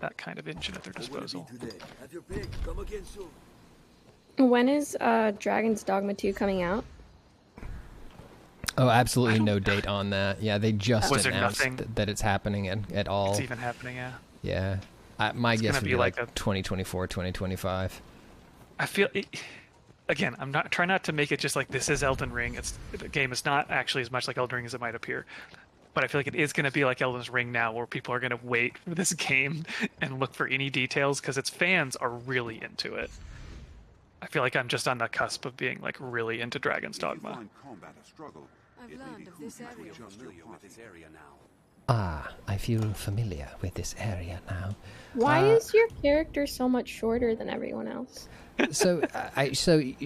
B: that kind of engine at their disposal.
E: Have your pick. Come again soon.
G: When is Dragon's Dogma 2 coming out?
A: Oh, absolutely no date on that. Yeah, they just
B: Was there
A: announced
B: nothing?
A: That it's happening at all.
B: It's even happening, yeah.
A: Yeah. My guess
B: gonna
A: would
B: be
A: be like
B: like a-
A: 2024, 2025.
B: I feel again, I'm not trying not to make it just like this is Elden Ring. The game is not actually as much like Elden Ring as it might appear. But I feel like it is going to be like Elden Ring now, where people are going to wait for this game and look for any details because its fans are really into it. I feel like I'm just on the cusp of being like really into Dragon's
D: If you
B: Dogma.
D: find combat a struggle,
C: I've
D: it may
C: learned
D: be
C: of this
D: prudent to
C: area.
D: adjust your
E: Familiar with
D: party.
E: this area now.
A: Ah, I feel familiar with this area now.
G: Why is your character so much shorter than everyone else?
A: So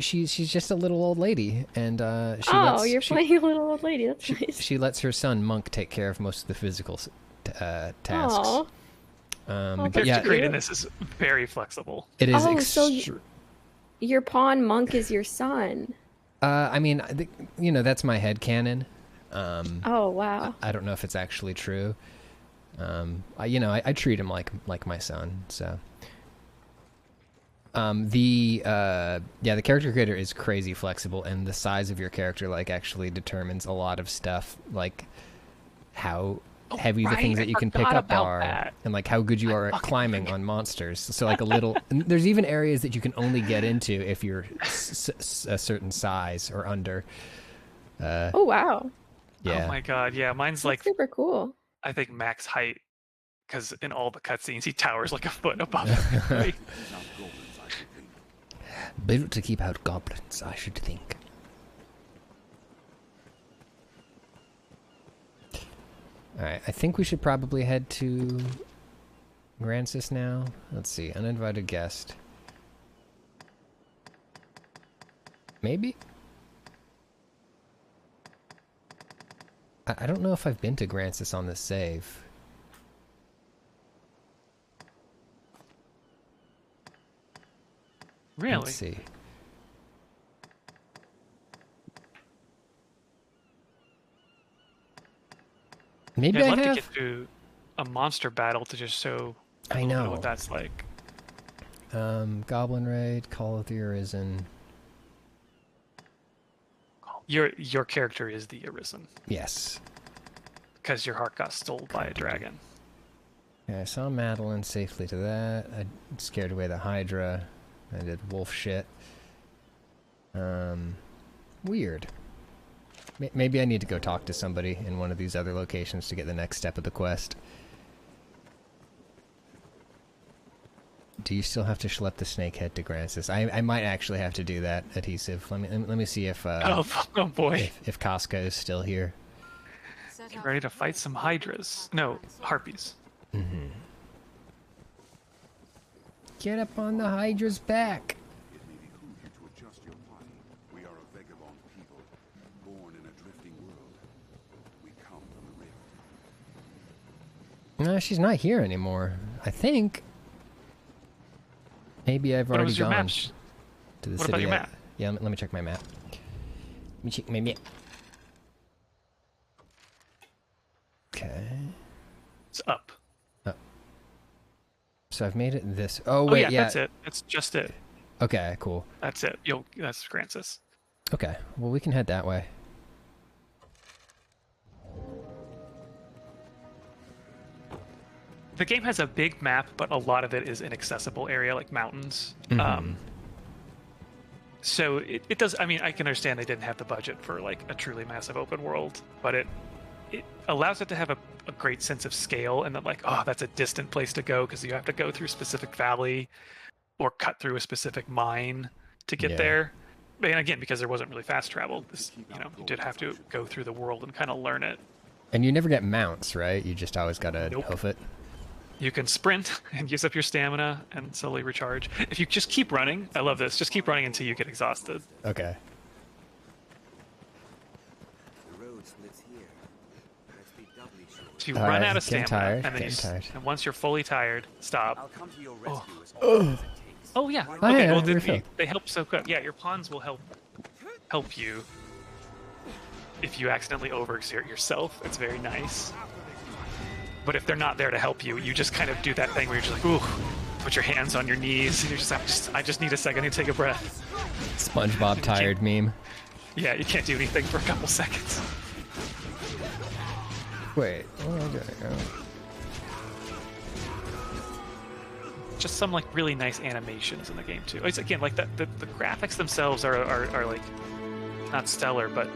A: she's just a little old lady, and
G: You're playing a little old lady. That's nice.
A: she lets her son Monk take care of most of the physical tasks.
G: Aw.
A: But
B: Character
A: yeah,
B: creating this is very flexible.
A: it is.
G: Oh, so your pawn Monk is your son.
A: I mean, that's my headcanon.
G: Oh wow.
A: I don't know if it's actually true. I treat him like my son. So, the character creator is crazy flexible, and the size of your character actually determines a lot of stuff, like how heavy the things that you can pick
B: forgot
A: up
B: about
A: are,
B: that.
A: and how good you are at climbing on monsters. So a little, and there's even areas that you can only get into if you're a certain size or under.
G: Oh wow.
A: Yeah.
B: Oh my god, yeah, mine's
G: That's
B: like
G: super cool.
B: I think max height because in all the cutscenes he towers like a foot above everybody.
D: Not goblins, I should think.
A: Built to keep out goblins, I should think. Alright, I think we should probably head to Grancis now. Let's see, uninvited guest. Maybe? I don't know if I've been to Grancis on this save.
B: Really?
A: Let's see. Maybe
B: Yeah,
A: I
B: I'd love
A: have.
B: to get to a monster battle to just show a
A: I
B: little bit
A: know.
B: of what that's like.
A: Goblin Raid, Call of the Arisen.
B: Your character is the Arisen
A: Yes.
B: because your heart got stolen by a dragon.
A: Yeah, I saw Madeline safely to that. I scared away the Hydra. I did wolf shit. Weird. Maybe I need to go talk to somebody in one of these other locations to get the next step of the quest. Do you still have to schlep the snakehead to Grancis? I might actually have to do that, Adhesive. Let me see if
B: Oh boy.
A: if Casca is still here.
C: Set
B: Get
C: out
B: ready to
C: for
B: fight
C: rest
B: some
C: and
B: hydras.
C: back
B: No,
C: to the
B: harpies.
A: Mm-hmm. Get up on the Hydra's back.
D: It may behoove you to adjust your party. We are a vagabond people, born in a drifting world. We come from the rift.
A: No, she's not here anymore. I think. Maybe I've
B: What
A: already
B: was your
A: gone
B: map?
A: to the
B: What
A: city.
B: about your
A: yet.
B: map?
A: Yeah, let me check my map. Let me check my map. Okay.
B: It's up.
A: So I've made it this. Oh
B: Oh
A: wait,
B: yeah,
A: yeah.
B: that's it. That's just it.
A: Okay, cool.
B: That's it. That's Grancis.
A: Okay, well we can head that way.
B: The game has a big map, but a lot of it is inaccessible area, like mountains.
A: Mhm.
B: So it does. I mean, I can understand they didn't have the budget for like a truly massive open world, but it allows it to have a great sense of scale, and that like, oh, that's a distant place to go because you have to go through a specific valley or cut through a specific mine to get
A: Yeah.
B: there. And again, because there wasn't really fast travel, you did have to go through the world and kind of learn it.
A: And you never get mounts, right? You just always gotta
B: Nope.
A: hoof it.
B: You can sprint and use up your stamina and slowly recharge. If you just keep running, I love this. Just keep running until you get exhausted.
A: Okay.
E: The road splits here. Let's be doubly sure.
B: So you
A: All
B: run
A: right,
B: out of
A: getting
B: stamina,
A: tired,
B: and then
A: getting tired.
B: and once you're fully tired, stop.
E: I'll come to your rescue as often as it takes.
B: Oh yeah.
A: Oh,
B: Okay.
A: yeah,
B: Well, then
A: refill.
B: they help so good. Yeah, your pawns will help you if you accidentally overexert yourself. It's very nice. But if they're not there to help you, you just kind of do that thing where you're just like, ooh, put your hands on your knees, and you're just, I just need a second to take a breath.
A: SpongeBob tired meme.
B: Yeah, you can't do anything for a couple seconds.
A: Wait, where am I gonna go?
B: Just some like really nice animations in the game too. It's again like the graphics themselves are like not stellar, but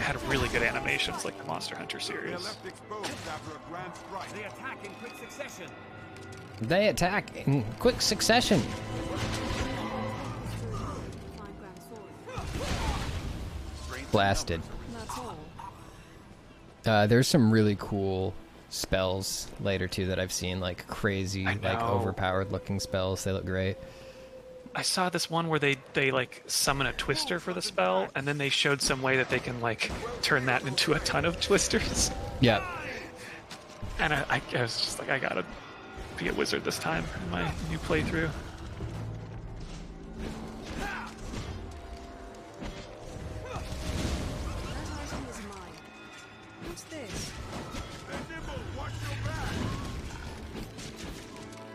B: had really good animations like the Monster Hunter series.
D: Left exposed after a grand strike.
E: They attack in quick succession.
A: They attack in quick succession.
C: Fine grand sword.
A: Blasted.
C: That's all.
A: There's some really cool spells later too that I've seen, like crazy,
B: I
A: like
B: know.
A: overpowered looking spells. They look great.
B: I saw this one where they like summon a twister for the spell, and then they showed some way that they can like turn that into a ton of twisters.
A: Yep.
B: And I was just like, I gotta be a wizard this time in my new playthrough.
C: That item is mine. What's this?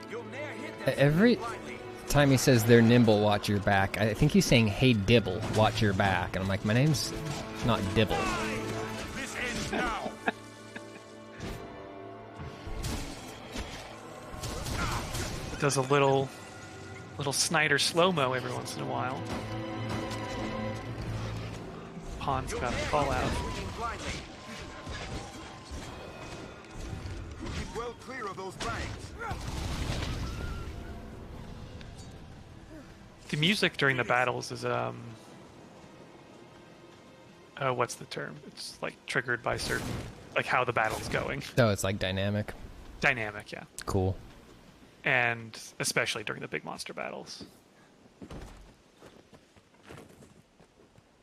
E: You'll ne'er hit them
A: Every
E: blindly.
A: time he says they're nimble, watch your back. I think he's saying, "Hey Dibble, watch your back," and I'm like, my name's not Dibble.
D: This ends now.
B: It does a little Snyder slow-mo every once in a while. Pawn's gotta fall out.
E: Swinging blindly.
D: Keep well clear of those banks.
B: The music during the battles is what's the term? It's like triggered by certain, like how the battle's going.
A: Oh, it's like dynamic.
B: Dynamic, yeah.
A: Cool.
B: And especially during the big monster battles.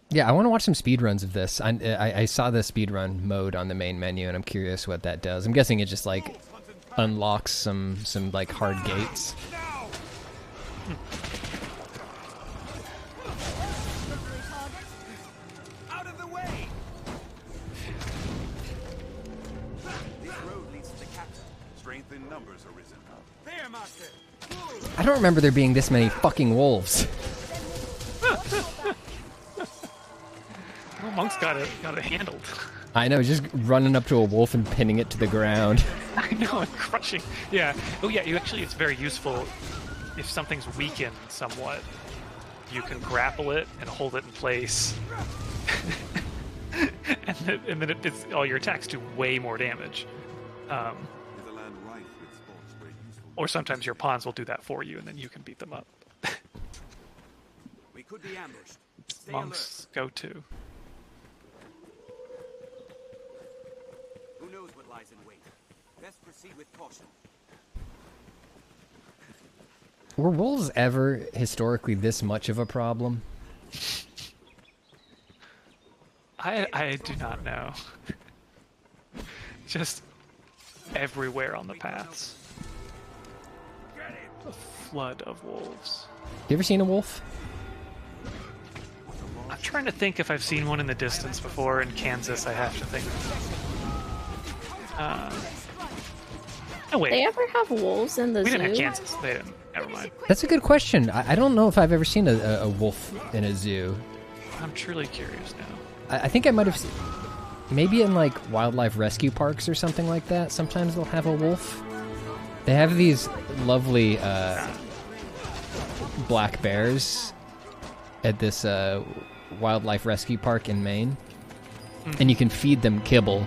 A: Yeah, I want to watch some speedruns of this. I saw the speedrun mode on the main menu, and I'm curious what that does. I'm guessing it just like unlocks some like hard gates.
E: Out of the way! This road leads to the capital.
D: Strength in numbers arisen.
E: There, master!
A: I don't remember there being this many fucking wolves.
B: Well, Monk's got it handled.
A: I know, just running up to a wolf and pinning it to the ground.
B: I know, and crushing. Yeah. Oh yeah, it's very useful if something's weakened somewhat. You can grapple it and hold it in place. and then it's all your attacks do way more damage.
D: Is a land rife with sports where useful
B: Or sometimes your pawns will do that for you, and then you can beat them up.
E: We could be ambushed. Stay
B: Monk's go-to.
E: Who knows what lies in wait? Best proceed with caution.
A: Were wolves ever historically this much of a problem?
B: I do not know. Just everywhere on the paths. A flood of wolves.
A: You ever seen a wolf?
B: I'm trying to think if I've seen one in the distance before. In Kansas, I have to think. Oh wait,
G: They ever have wolves in the
B: we
G: zoo?
B: didn't have Kansas. They didn't. Never mind.
A: That's a good question. I don't know if I've ever seen a wolf in a zoo.
B: I'm truly curious now.
A: I think I might have seen, maybe in like wildlife rescue parks or something like that. Sometimes they'll have a wolf. They have these lovely black bears at this wildlife rescue park in Maine, and you can feed them kibble,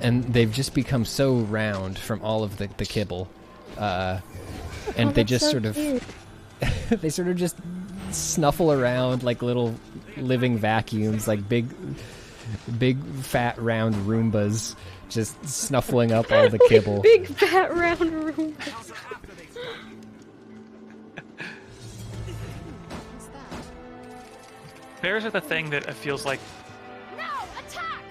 A: and they've just become so round from all of the kibble, and they just sort of they sort of just snuffle around like little living vacuums, like big fat round Roombas just snuffling up all the kibble.
G: Big fat round room.
C: What's that?
B: Bears are the thing that it feels like
F: No! Attack!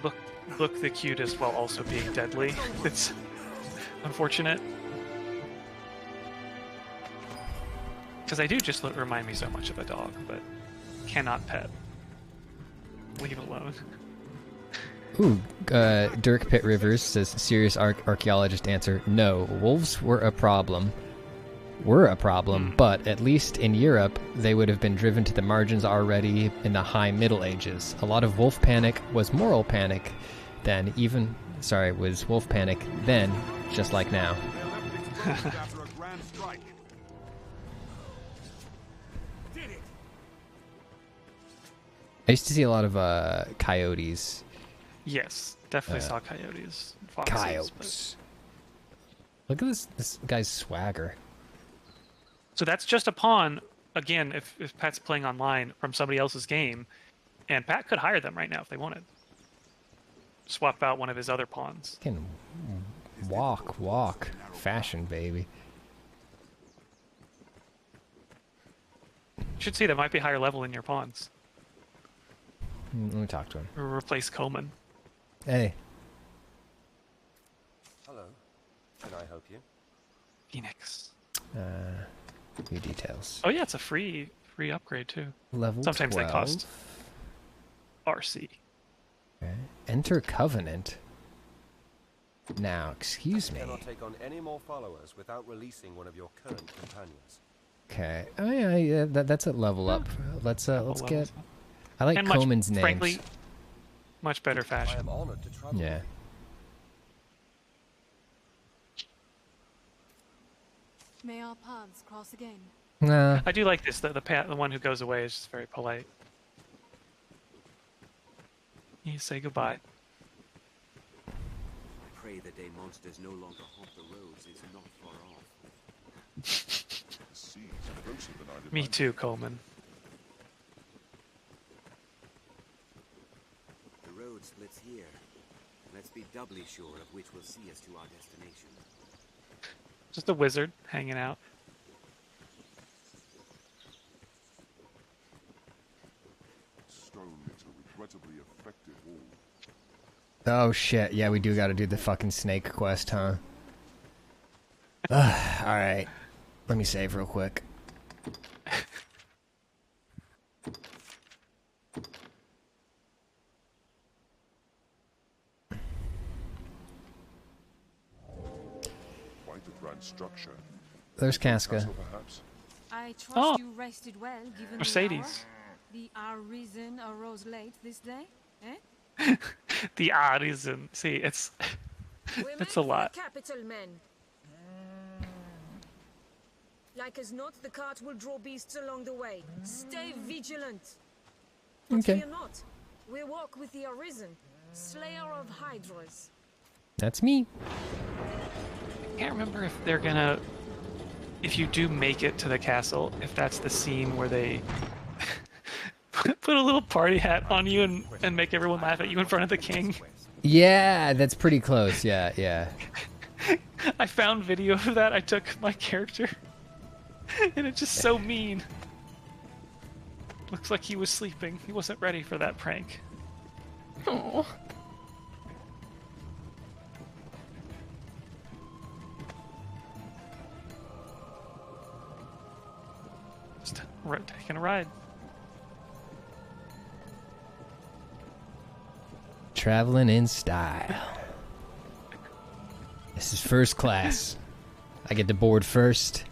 B: look look the cutest while also being deadly. It's unfortunate. Because they do just remind me so much of a dog, but cannot pet. Leave alone.
A: Ooh, Dirk Pitt Rivers says, serious archaeologist answer, no, wolves were a problem. But at least in Europe, they would have been driven to the margins already in the High Middle Ages. A lot of wolf panic was moral panic then, was wolf panic then, just like now.
D: After a grand strike.
A: I used to see a lot of coyotes.
B: Yes, definitely saw coyotes. And foxes,
A: Coyotes. Look at this guy's swagger.
B: So that's just a pawn, again, if Pat's playing online from somebody else's game, and Pat could hire them right now if they wanted. Swap out one of his other pawns.
A: Can walk. Fashion, baby.
B: You should see that might be higher level in your pawns.
A: Let me talk to him.
B: Or replace Coleman.
A: Hey.
H: Hello. Can I help you?
B: Phoenix.
A: New details.
B: Oh yeah, it's a free upgrade too.
A: Level
B: Sometimes
A: 12.
B: they cost RC.
A: Okay. Enter Covenant. Now, excuse me.
H: Cannot take on any more followers without releasing one of your current companions.
A: Okay. Oh yeah. That's a level up. Let's get. I like
B: And
A: Coleman's names.
B: frankly, much better
H: I
B: fashion.
H: am honored to travel.
A: Yeah.
C: May our paths cross again.
A: Nah.
B: I do like this. The one who goes away is just very polite. You say goodbye.
E: I pray the day monsters no longer haunt the roads is not far off.
D: The seas closer than I'd
B: Me
D: imagined.
B: too, Coleman.
E: The road splits here. Let's be doubly sure of which will see us to our destination.
B: Just a wizard hanging out.
D: Stone makes a regrettably effective wall.
A: Oh shit. Yeah, we do got to do the fucking snake quest, huh? All right. Let me save real quick.
D: Quite a grand structure.
A: There's Casca.
D: Castle, perhaps?
C: I trust
B: Oh.
C: you rested well, given
B: Mercedes.
C: the hour. The reason arose late this day, eh?
B: The artisan. See, it's it's a lot.
I: Capital men. Like as not, the cart will draw beasts along the way. Stay vigilant. But
A: Okay.
I: fear not. We walk with the Arisen, Slayer of Hydras.
A: That's me.
B: I can't remember if they're gonna, if you do make it to the castle, if that's the scene where they put a little party hat on you and make everyone laugh at you in front of the king.
A: Yeah, that's pretty close. Yeah.
B: I found video of that. I took my character, and it's just so mean. Looks like he was sleeping. He wasn't ready for that prank.
G: Oh.
B: Just taking a ride.
A: Traveling in style. This is first class. I get to board first.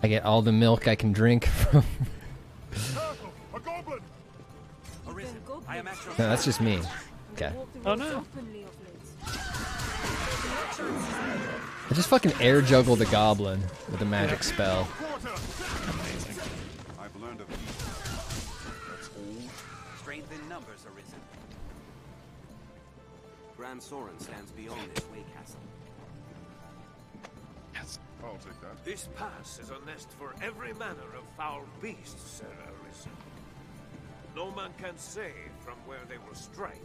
A: I get all the milk I can drink from.
D: A goblin!
E: Arisen, I am at your
A: No, that's just me. Okay.
B: Oh no.
C: Openly of late.
A: I just fucking air juggled a goblin with a magic spell.
B: Amazing.
D: I've learned of these. That's all.
E: strength in numbers, Arisen. Grand Soren stands beyond this way castle.
B: Yes.
D: I'll take that.
J: This pass is a nest for every manner of foul beasts, Sir Arisen. No man can say from where they will strike.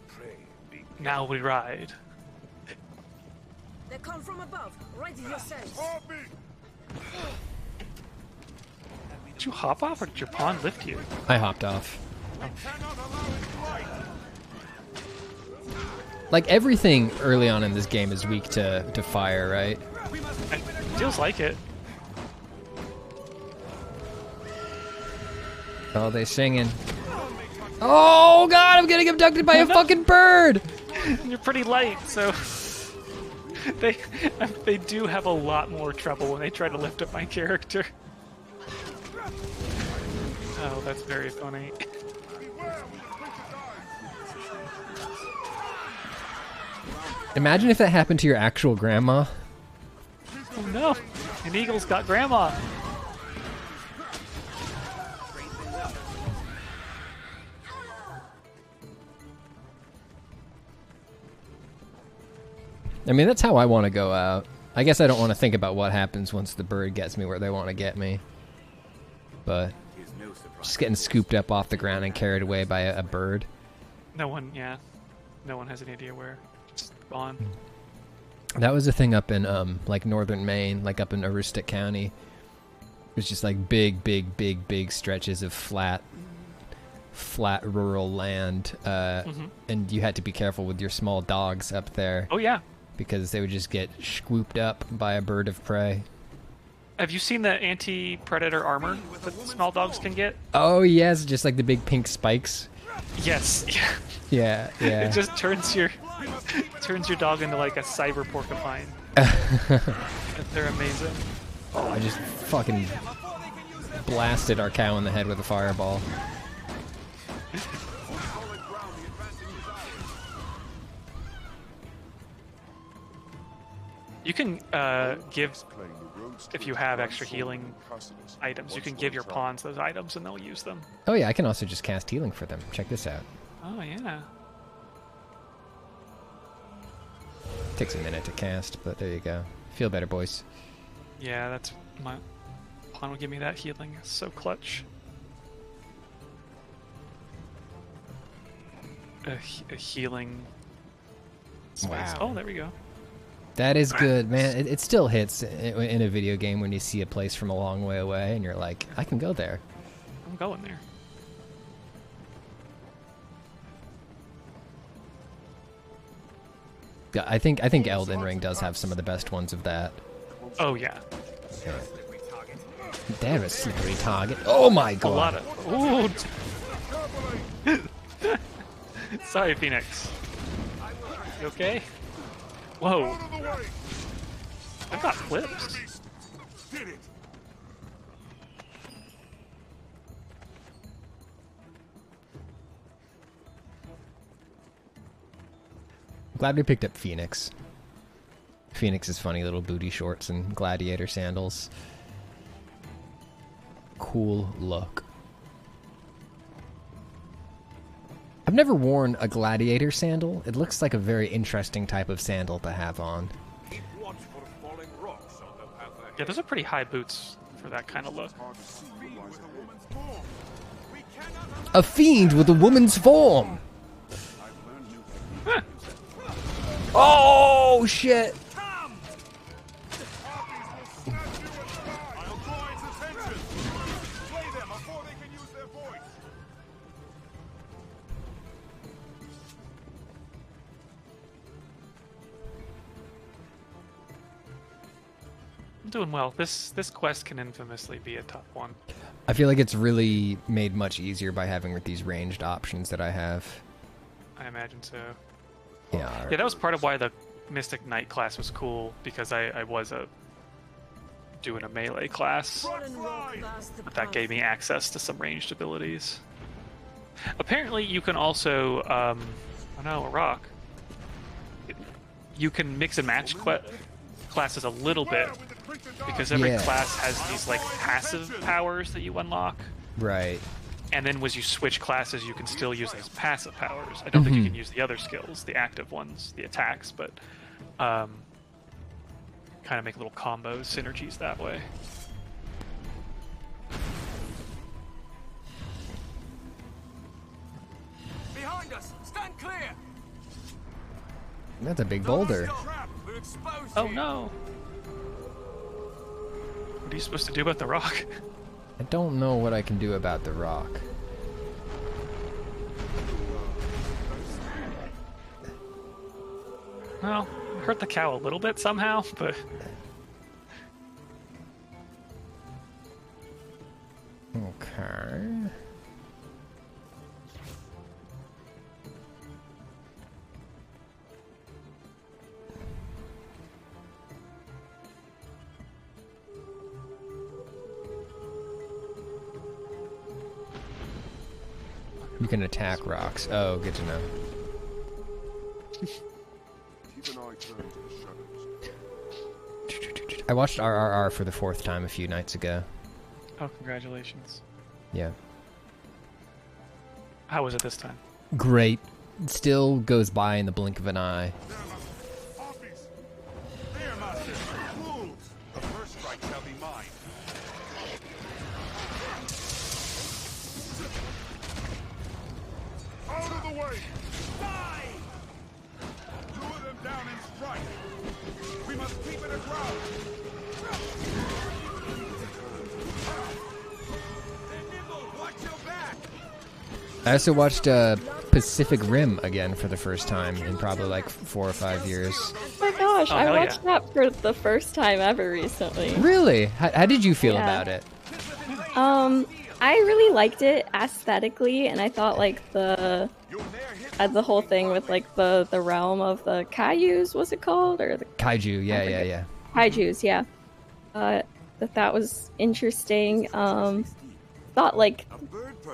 J: Pray be
B: Now we ride.
I: They come from above. Ready yourselves.
D: Help me!
B: Did you hop off or did your pawn lift you?
A: I hopped off.
D: Cannot allow it to light!
A: Like, everything early on in this game is weak to fire, right?
B: It feels like it.
A: Oh, they singing. Oh, God, I'm getting abducted by a fucking bird!
B: You're pretty light, so... They do have a lot more trouble when they try to lift up my character. Oh, that's very funny.
A: Imagine if that happened to your actual grandma.
B: Oh no! An eagle's got grandma!
A: I mean, that's how I want to go out. I guess I don't want to think about what happens once the bird gets me where they want to get me. But just getting scooped up off the ground and carried away by a bird.
B: No one has any idea where. Just gone.
A: That was a thing up in like northern Maine, like up in Aroostook County. It was just like big stretches of flat rural land, and you had to be careful with your small dogs up there.
B: Oh yeah,
A: because they would just get swooped up by a bird of prey.
B: Have you seen the anti-predator armor that small dogs can get?
A: Oh yes, just like the big pink spikes.
B: Yes.
A: Yeah.
B: It just turns your dog into like a cyber porcupine. They're amazing.
A: Oh, I just fucking blasted our cow in the head with a fireball.
B: You can give, if you have extra healing items, you can give your pawns those items and they'll use them.
A: Oh yeah, I can also just cast healing for them. Check this out.
B: Oh yeah.
A: Takes a minute to cast, but there you go. Feel better, boys.
B: Yeah, that's my pawn will give me that healing. It's so clutch. A healing space.
A: Wow.
B: Oh, there we go.
A: That is good, man. It still hits in a video game when you see a place from a long way away and you're like, I can go there.
B: I'm going there.
A: Yeah, I think Elden Ring does have some of the best ones of that.
B: Oh yeah.
A: Damn, a slippery target. Oh my god.
B: A lot of. Ooh. Sorry, Phoenix. You okay? Whoa. I've got flips.
A: Glad we picked up Phoenix. Phoenix's funny little booty shorts and gladiator sandals. Cool look. I've never worn a gladiator sandal. It looks like a very interesting type of sandal to have on.
B: Yeah, those are pretty high boots for that kind of look.
A: A fiend with a woman's form!
B: Huh.
A: Oh, shit!
B: I'm doing well. This quest can infamously be a tough one.
A: I feel like it's really made much easier by having these ranged options that I have.
B: I imagine so.
A: Yeah.
B: Yeah, that was part of why the Mystic Knight class was cool, because I was doing a melee class, but that gave me access to some ranged abilities. Apparently, you can also, oh no, a rock. You can mix and match classes a little bit, because every class has these like passive powers that you unlock.
A: Right.
B: And then as you switch classes, you can still use those passive powers. I don't think you can use the other skills, the active ones, the attacks, but kind of make little combos, synergies that way.
J: Behind us! Stand clear!
A: That's a big boulder.
B: Oh no! What are you supposed to do about the rock?
A: I don't know what I can do about the rock.
B: Well, hurt the cow a little bit somehow, but
A: Okay. You can attack rocks. Oh, good to know.
D: Keep an eye turned to the shadows.
A: I watched RRR for the 4th time a few nights ago.
B: oh, congratulations.
A: Yeah.
B: How was it this time?
A: Great. Still goes by in the blink of an eye.
D: Office! There, master! Wolves! The first strike shall be mine. Out of the way! Die! Lure them down and strike! We must keep it aground! Watch your back!
A: I also watched Pacific Rim again for the first time in probably like 4 or 5 years.
G: Oh my gosh,
B: Oh,
G: I
B: hell yeah.
G: watched that for the first time ever recently.
A: Really? How did you feel
G: Yeah.
A: about it?
G: I really liked it aesthetically, and I thought like the whole thing with like the realm of the Kaijus, was it called, or the
A: Kaiju, yeah.
G: Kaijus, yeah. That was interesting. Thought like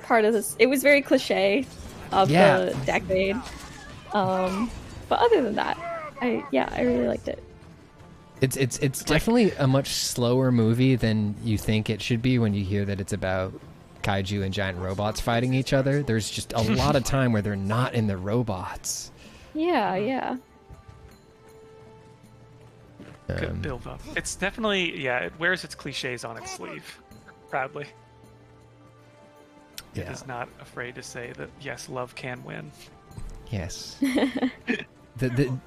G: part of this, it was very cliche of the decade. But other than that, I really liked it.
A: It's definitely a much slower movie than you think it should be when you hear that it's about kaiju and giant robots fighting each other. There's just a lot of time where they're not in the robots.
G: Yeah.
B: Good build up. It's definitely, it wears its cliches on its sleeve, proudly. It is not afraid to say that, yes, love can win.
A: Yes.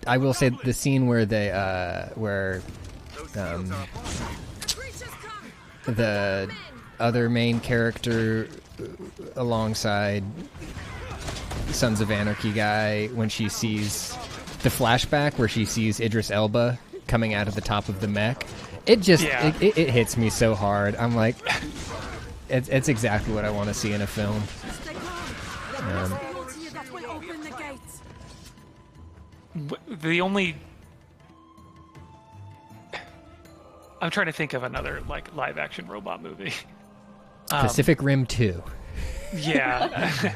A: I will say the scene where they the other main character alongside Sons of Anarchy guy, when she sees the flashback where she sees Idris Elba coming out of the top of the mech, it just it hits me so hard. I'm like, it's exactly what I want to see in a film.
B: The only... I'm trying to think of another like live action robot movie.
A: Pacific Rim 2.
B: Yeah.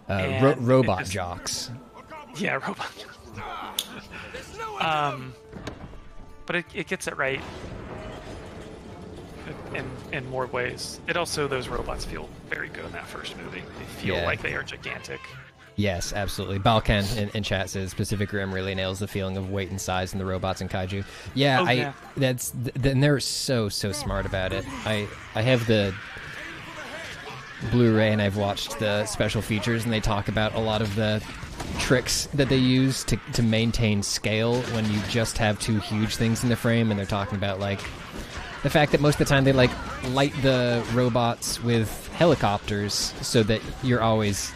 A: Robot Jocks.
B: Yeah, Robot Jocks. But it gets it right in more ways. It also, those robots feel very good in that first movie. They feel like they are gigantic.
A: Yes, absolutely. Balkan in chat says Pacific Rim really nails the feeling of weight and size in the robots and kaiju. Yeah, and they're so smart about it. I have the Blu-ray and I've watched the special features, and they talk about a lot of the tricks that they use to maintain scale when you just have two huge things in the frame, and they're talking about like the fact that most of the time they like light the robots with helicopters so that you're always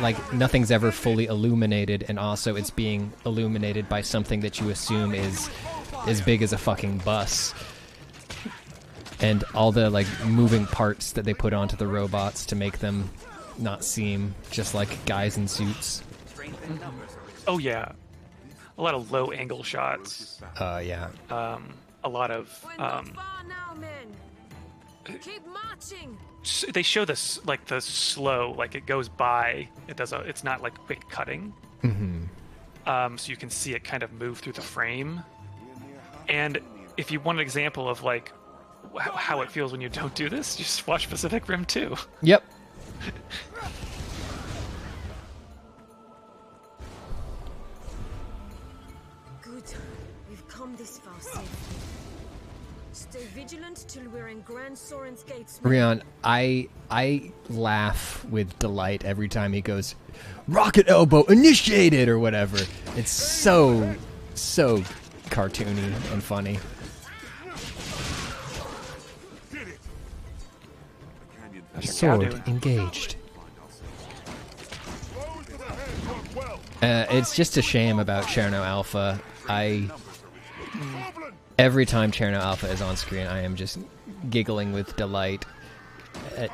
A: like nothing's ever fully illuminated, and also it's being illuminated by something that you assume is as big as a fucking bus. And all the like moving parts that they put onto the robots to make them not seem just like guys in suits.
B: Oh yeah, a lot of low angle shots.
A: Yeah.
B: A lot of
I: Keep marching.
B: They show this like the slow, like it goes by. It's not like quick cutting.
A: Mm-hmm.
B: So you can see it kind of move through the frame. And if you want an example of like how it feels when you don't do this, just watch Pacific Rim 2.
A: Yep.
I: Good. We've come this far safely. Stay vigilant till we're in Grand Soren's gates.
A: Rion, I laugh with delight every time he goes, "Rocket elbow initiated" or whatever. It's so cartoony and funny. Sword engaged. It's just a shame about Cherno Alpha. Every time Cherno Alpha is on screen, I am just giggling with delight at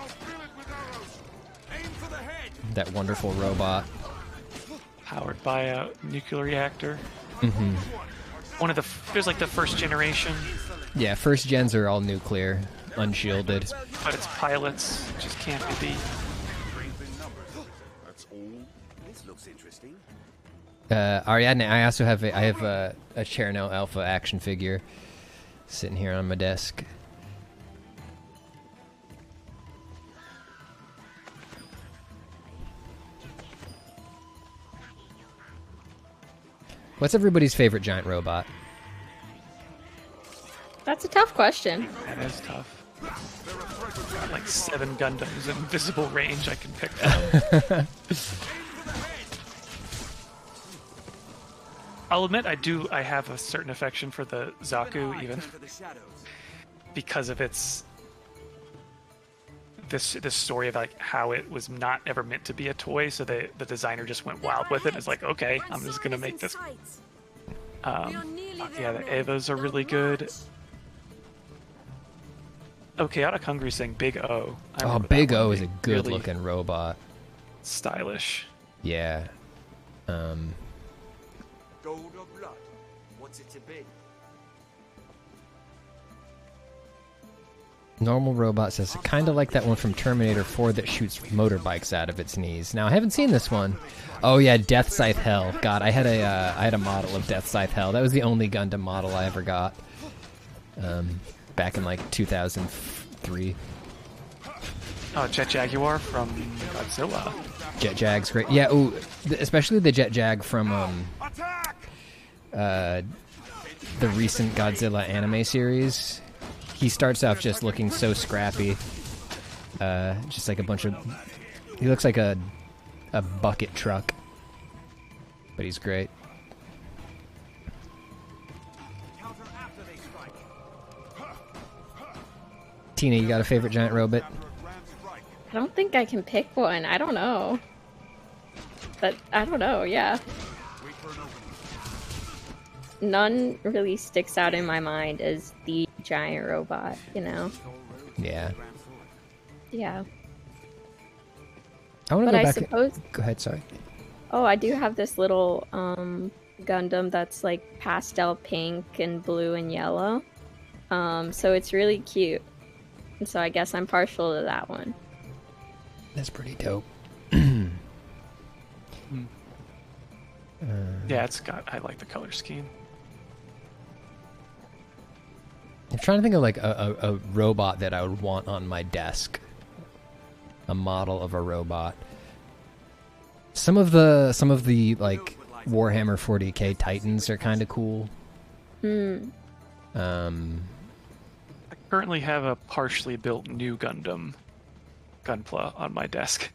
A: that wonderful robot.
B: Powered by a nuclear reactor.
A: Mm-hmm.
B: One of the there's like the first generation.
A: Yeah, first gens are all nuclear, unshielded.
B: But its pilots just can't be beat.
E: This looks interesting.
A: Ariadne, I also have a Cherno Alpha action figure sitting here on my desk. What's everybody's favorite giant robot?
G: That's a tough question.
B: That is tough. Got like 7 Gundams in visible range I can pick from. I'll admit I have a certain affection for the Zaku, even because of its this story of like how it was not ever meant to be a toy, so the designer just went wild with it. It's like, okay, I'm just gonna make this. Yeah, the Evas are really good. Oh, Chaotic Hungry saying Big O.
A: Oh, Big O is a good looking robot.
B: Stylish.
A: Yeah.
E: Gold or blood? What's it to be?
A: Normal robot says, kind of like that one from Terminator 4 that shoots motorbikes out of its knees. Now, I haven't seen this one. Oh yeah, Death Scythe Hell. God, I had a model of Death Scythe Hell. That was the only Gundam model I ever got. Back in like 2003.
B: Oh, Jet Jaguar from Godzilla.
A: Jet Jag's great. Yeah, ooh, especially the Jet Jag from the recent Godzilla anime series. He starts off just looking so scrappy. Just like a bunch of... He looks like a bucket truck. But he's great. Tina, you got a favorite giant robot?
G: I don't think I can pick one. I don't know. But I don't know, yeah. None really sticks out in my mind as the giant robot, you know?
A: Yeah.
G: Yeah.
A: I want to go back.
G: Suppose...
A: Go ahead, sorry.
G: Oh, I do have this little Gundam that's like pastel pink and blue and yellow. So it's really cute. And so I guess I'm partial to that one.
A: That's pretty dope.
B: Yeah, I like the color scheme.
A: I'm trying to think of like a robot that I would want on my desk. A model of a robot. Some of the like Warhammer 40k Titans are kind of cool.
B: I currently have a partially built new Gundam Gunpla on my desk.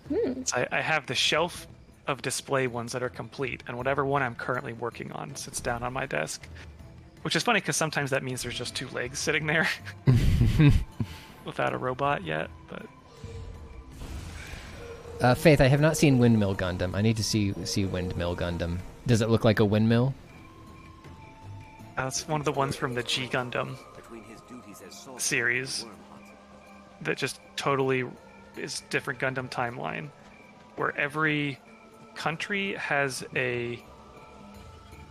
B: So I have the shelf of display ones that are complete, and whatever one I'm currently working on sits down on my desk. Which is funny because sometimes that means there's just 2 legs sitting there without a robot yet. But
A: Faith, I have not seen Windmill Gundam. I need to see Windmill Gundam. Does it look like a windmill?
B: That's one of the ones from the G Gundam series that just totally is different Gundam timeline, where every country has a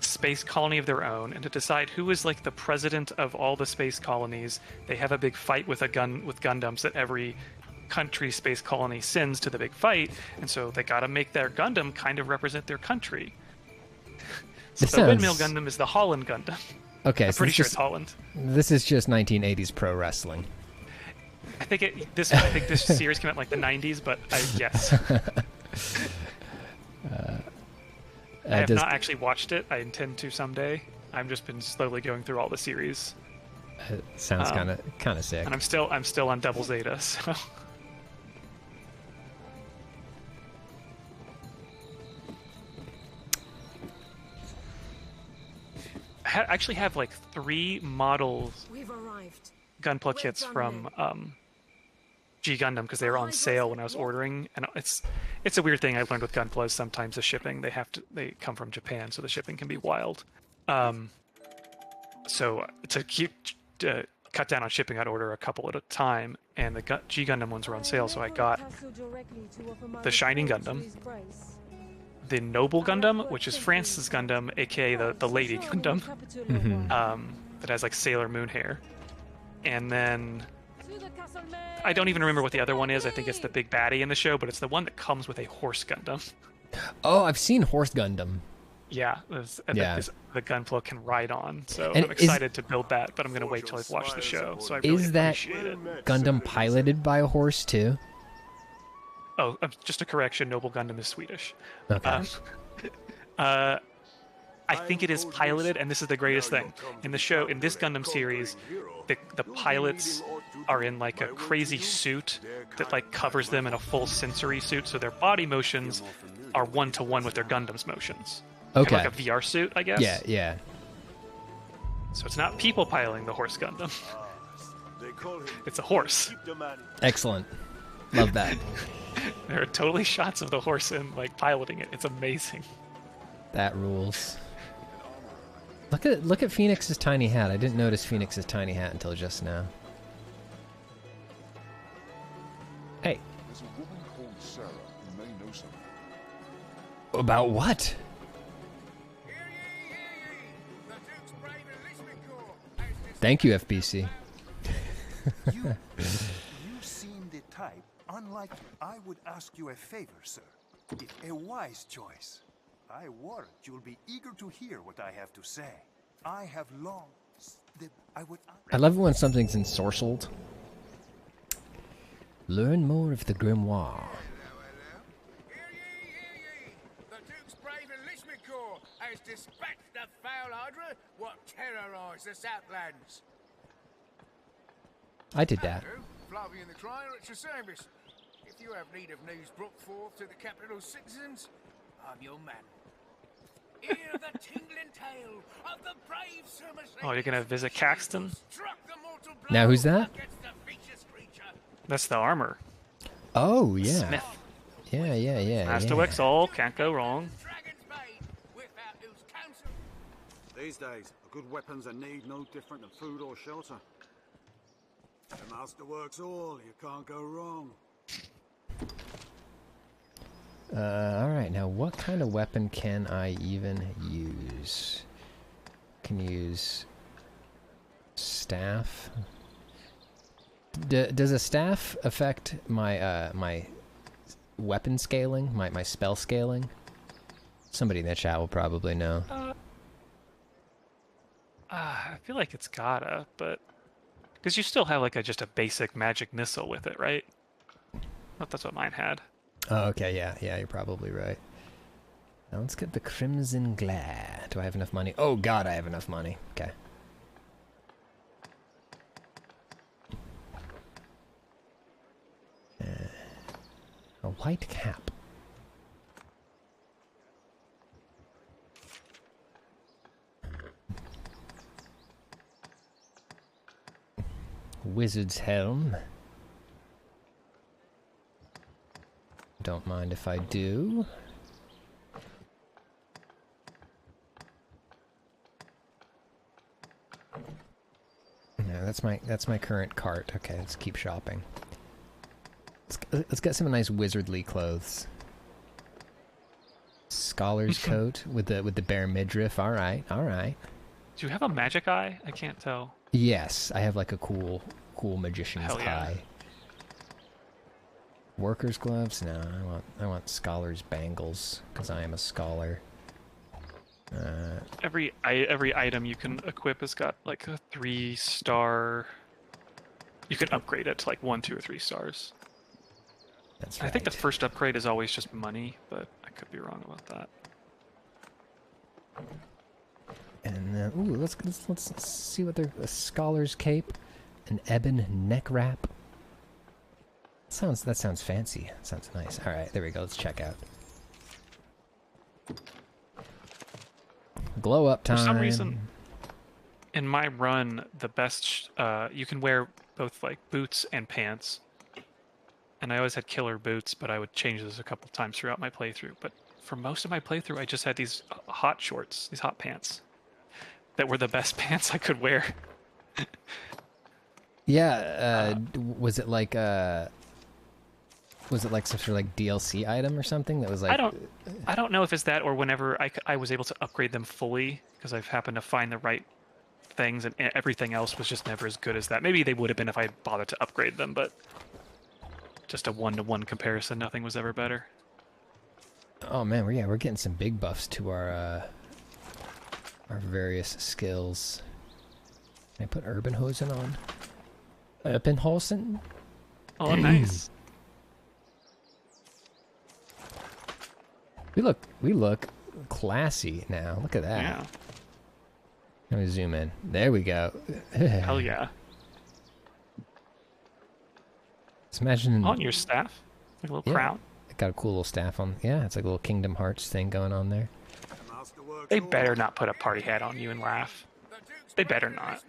B: space colony of their own, and to decide who is like the president of all the space colonies, they have a big fight with Gundams that every country space colony sends to the big fight, and so they got to make their Gundam kind of represent their country. So the Windmill Gundam is the Holland Gundam.
A: Okay,
B: I'm pretty sure it's Holland.
A: This is just 1980s pro wrestling.
B: I think this series came out in like the 90s, but yes. I have not actually watched it. I intend to someday. I've just been slowly going through all the series.
A: Sounds kind of sick.
B: And I'm still on Double Zeta. So. I actually have like 3 models, Gunpla kits from G Gundam because they were on sale when I was ordering, and it's a weird thing I've learned with Gunpla. Sometimes the shipping they come from Japan, so the shipping can be wild. So to cut down on shipping, I'd order a couple at a time, and the G Gundam ones were on sale, so I got the Shining Gundam, the Noble Gundam, which is France's Gundam, aka the Lady Gundam, that has like Sailor Moon hair, and then I don't even remember what the other one is. I think it's the big baddie in the show, but it's the one that comes with a horse Gundam.
A: Oh, I've seen Horse Gundam.
B: Yeah, the Gunpla can ride on. So
A: And
B: I'm excited to build that, but I'm going to wait till I've watched the show. So I really
A: Is that
B: appreciate it.
A: Gundam piloted by a horse too?
B: Oh, just a correction. Noble Gundam is Swedish.
A: Okay.
B: I think it is piloted, and this is the greatest thing. In the show, in this Gundam series, the pilots are in like a crazy suit that like covers them in a full sensory suit, so their body motions are one-to-one with their Gundam's motions.
A: Okay.
B: Kind of like a VR suit, I guess.
A: Yeah, yeah.
B: So it's not people piloting the horse Gundam. It's a horse.
A: Excellent. Love that.
B: There are totally shots of the horse and like piloting it. It's amazing.
A: That rules. Look at Phoenix's tiny hat. I didn't notice Phoenix's tiny hat until just now. Hey.
D: There's a woman called Sarah who may know something.
A: About what? Thank you, FBC.
K: You've seen the type. Unlike I would ask you a favor, sir. If a wise choice. I warrant you'll be eager to hear what I have to say. I have long that I would.
A: I love it when something's ensorcelled. Learn more of the grimoire.
L: The Duke's brave enlistment corps has dispatched the foul hydra what terrorised the Southlands.
A: I did that.
L: Flavian the Crier at your service. If you have need of news brought forth to the capital's citizens, I'm your man. Hear the tingling tale of the brave Sir Mercedes.
B: Oh, you're gonna visit Caxton?
A: Now who's that?
B: That's the armor.
A: Oh, yeah.
B: Smith.
A: Yeah.
B: Master Wexall, can't go wrong.
M: These days, a good weapon's a need no different than food or shelter. The master works all, you can't go wrong.
A: Alright, now what kind of weapon can I even use? Can use staff. Does a staff affect my my weapon scaling, my spell scaling? Somebody in the chat will probably know.
B: I feel like it's gotta, but because you still have like just a basic magic missile with it, right? That's what mine had.
A: Oh, okay, yeah, you're probably right. Now let's get the Crimson Glare. Do I have enough money? Oh god, I have enough money. Okay. A white cap. Wizard's helm. Don't mind if I do. No, that's my current cart. Okay, let's keep shopping. Let's get some nice wizardly clothes. Scholar's coat with the bare midriff. All right.
B: Do you have a magic eye? I can't tell.
A: Yes, I have like a cool magician's
B: Hell yeah.
A: eye. Worker's gloves? No, I want scholar's bangles because I am a scholar.
B: Every item you can equip has got like a 3-star. You can upgrade it to like 1, 2, or 3 stars.
A: That's right.
B: I think the first upgrade is always just money, but I could be wrong about that.
A: And ooh, let's see what they're a scholar's cape, an ebon neck wrap. That sounds fancy. That sounds nice. All right, there we go. Let's check out. Glow up time.
B: For some reason, in my run, the best you can wear both like boots and pants, and I always had killer boots, but I would change those a couple times throughout my playthrough. But for most of my playthrough, I just had these hot shorts, these hot pants, that were the best pants I could wear.
A: Yeah, was it like some sort of like DLC item or something that was like?
B: I don't know if it's that or whenever I was able to upgrade them fully because I've happened to find the right things, and everything else was just never as good as that. Maybe they would have been if I had bothered to upgrade them, but just a one-to-one comparison, nothing was ever better.
A: Oh man, we're getting some big buffs to our various skills. Can I put Urbanhosen on? Urbanhosen?
B: Oh, nice.
A: We look classy now. Look at that.
B: Yeah.
A: Let me zoom in. There we go.
B: Hell yeah.
A: Just imagine
B: on your staff, like a little crown.
A: It got a cool little staff on. Yeah, it's like a little Kingdom Hearts thing going on there.
B: They better not put a party hat on you and laugh. They better not.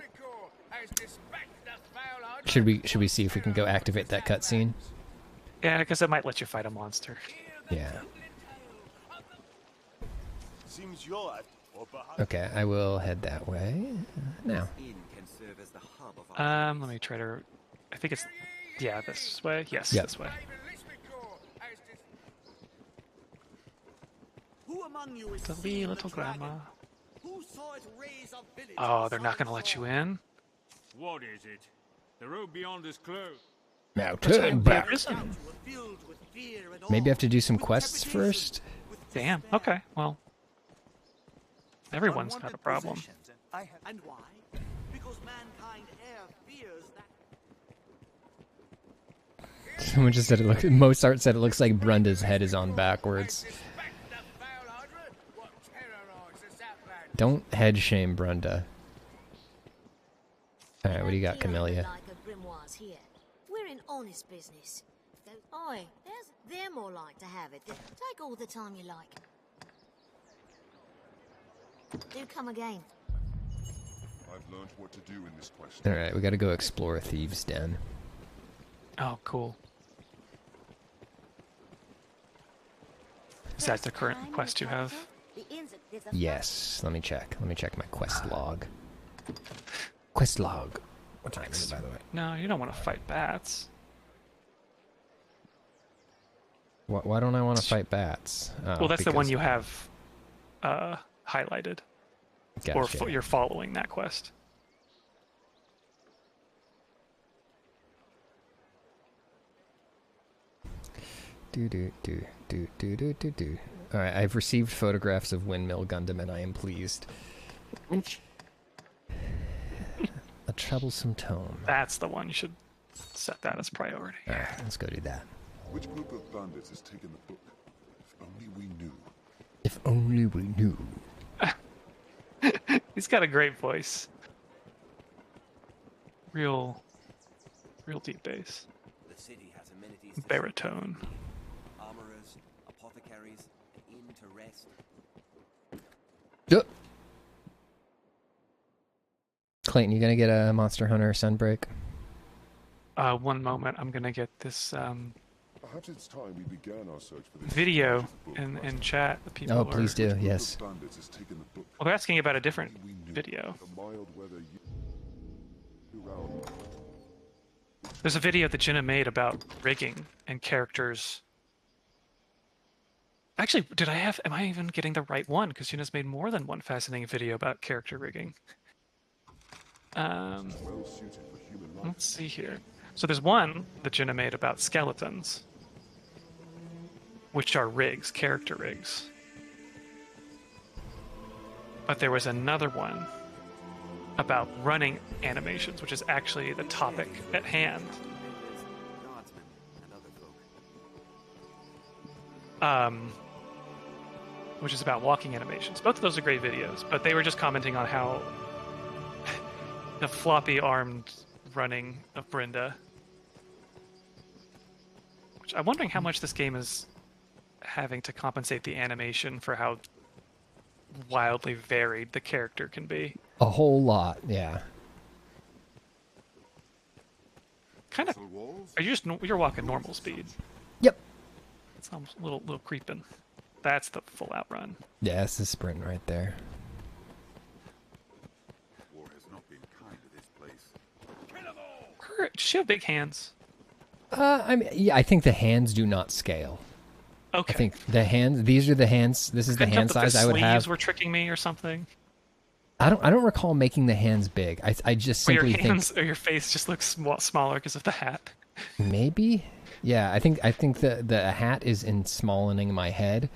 A: Should we see if we can go activate that cutscene?
B: Yeah, because it might let you fight a monster.
A: Yeah. Okay, I will head that way now.
B: Let me try to. I think it's. Yeah, this way. Yes, this way. The wee little grandma. Oh, they're not going to let you in?
J: What is it? The road beyond is closed.
A: Now turn back. Maybe I have to do some quests first?
B: Damn, okay, well. Everyone's got a problem.
N: And why? Because mankind fears that.
A: Someone just said it look. Mozart said it looks like Brunda's head is on backwards. Don't head shame Brunda. All right, what do you got, Camellia?
O: We're in honest business. Oi, they're more like to have it. Take all the time you like. Do come again.
D: I've learned what to do in this quest.
A: All right, we got to go explore a thieves' den.
B: Oh, cool. Is that the current quest you have?
A: Yes. Let me check. Let me check my quest log. Quest log. What time is it, by the way?
B: No, you don't want to fight bats.
A: Why don't I want to fight bats?
B: Well, that's the one you have highlighted.
A: Gotcha.
B: Or you're following that quest.
A: Do. All right, I've received photographs of Windmill Gundam, and I am pleased. A troublesome tome.
B: That's the one. You should set that as priority.
A: All right, let's go do that.
D: Which group of bandits has taken the book? If only we knew.
A: If only we knew.
B: He's got a great voice. Real deep bass.
E: The city has amenities
B: baritone.
E: Armorers, apothecaries, an inn to rest.
A: Yep. Clayton, you gonna get a Monster Hunter Sunbreak?
B: One moment. I'm gonna get this
D: Perhaps it's time we began our search for this
B: video in chat. The people.
A: Oh, please do. Yes.
B: Well, they're asking about a different video. There's a video that Jenna made about rigging and characters. Actually, am I even getting the right one? Because Jenna's made more than one fascinating video about character rigging. Let's see here. So there's one that Jenna made about skeletons, which are rigs, character rigs. But there was another one about running animations, which is actually the topic at hand. Which is about walking animations. Both of those are great videos, but they were just commenting on how the floppy-armed running of Brenda. Which I'm wondering how much this game is having to compensate the animation for how wildly varied the character can be.
A: A whole lot, yeah.
B: Kind of. Are you you're walking normal speed?
A: Yep.
B: Sounds a little creeping. That's the full out run.
A: Yeah, it's a sprint right there.
D: War has not been kind to this place.
B: Does she have big hands?
A: I mean, yeah, I think the hands do not scale.
B: Okay.
A: I think the hands. These are the hands. This is the hand size I would have.
B: Sleeves were tricking me or something.
A: I don't recall making the hands big. I just
B: Or your
A: simply
B: hands
A: think
B: or your face just looks smaller because of the hat.
A: maybe. Yeah, I think the hat is in smallening my head,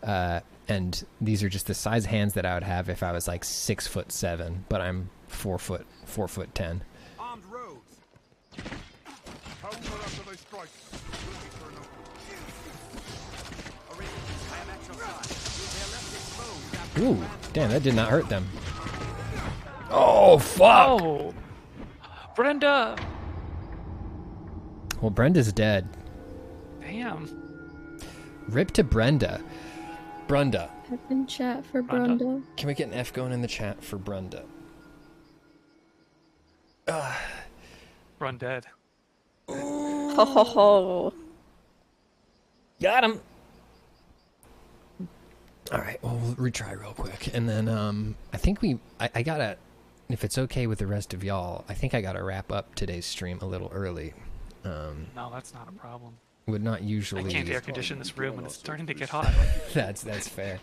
A: and these are just the size hands that I would have if I was like 6'7", but I'm 4'10".
M: Armed roads.
A: Ooh, damn, that did not hurt them. Oh, fuck!
B: Oh, Brenda!
A: Well, Brenda's dead.
B: Damn.
A: Rip to Brenda. Brenda.
G: F in chat for Brenda.
A: Can we get an F going in the chat for Brenda?
B: Run dead.
G: Ho ho ho.
A: Got him. All right, well, we'll retry real quick, and then I think I gotta, if it's okay with the rest of y'all, I think I gotta wrap up today's stream a little early.
B: No, that's not a problem.
A: Would not usually.
B: I can't air condition this room, and it's starting to get hot.
A: That's fair.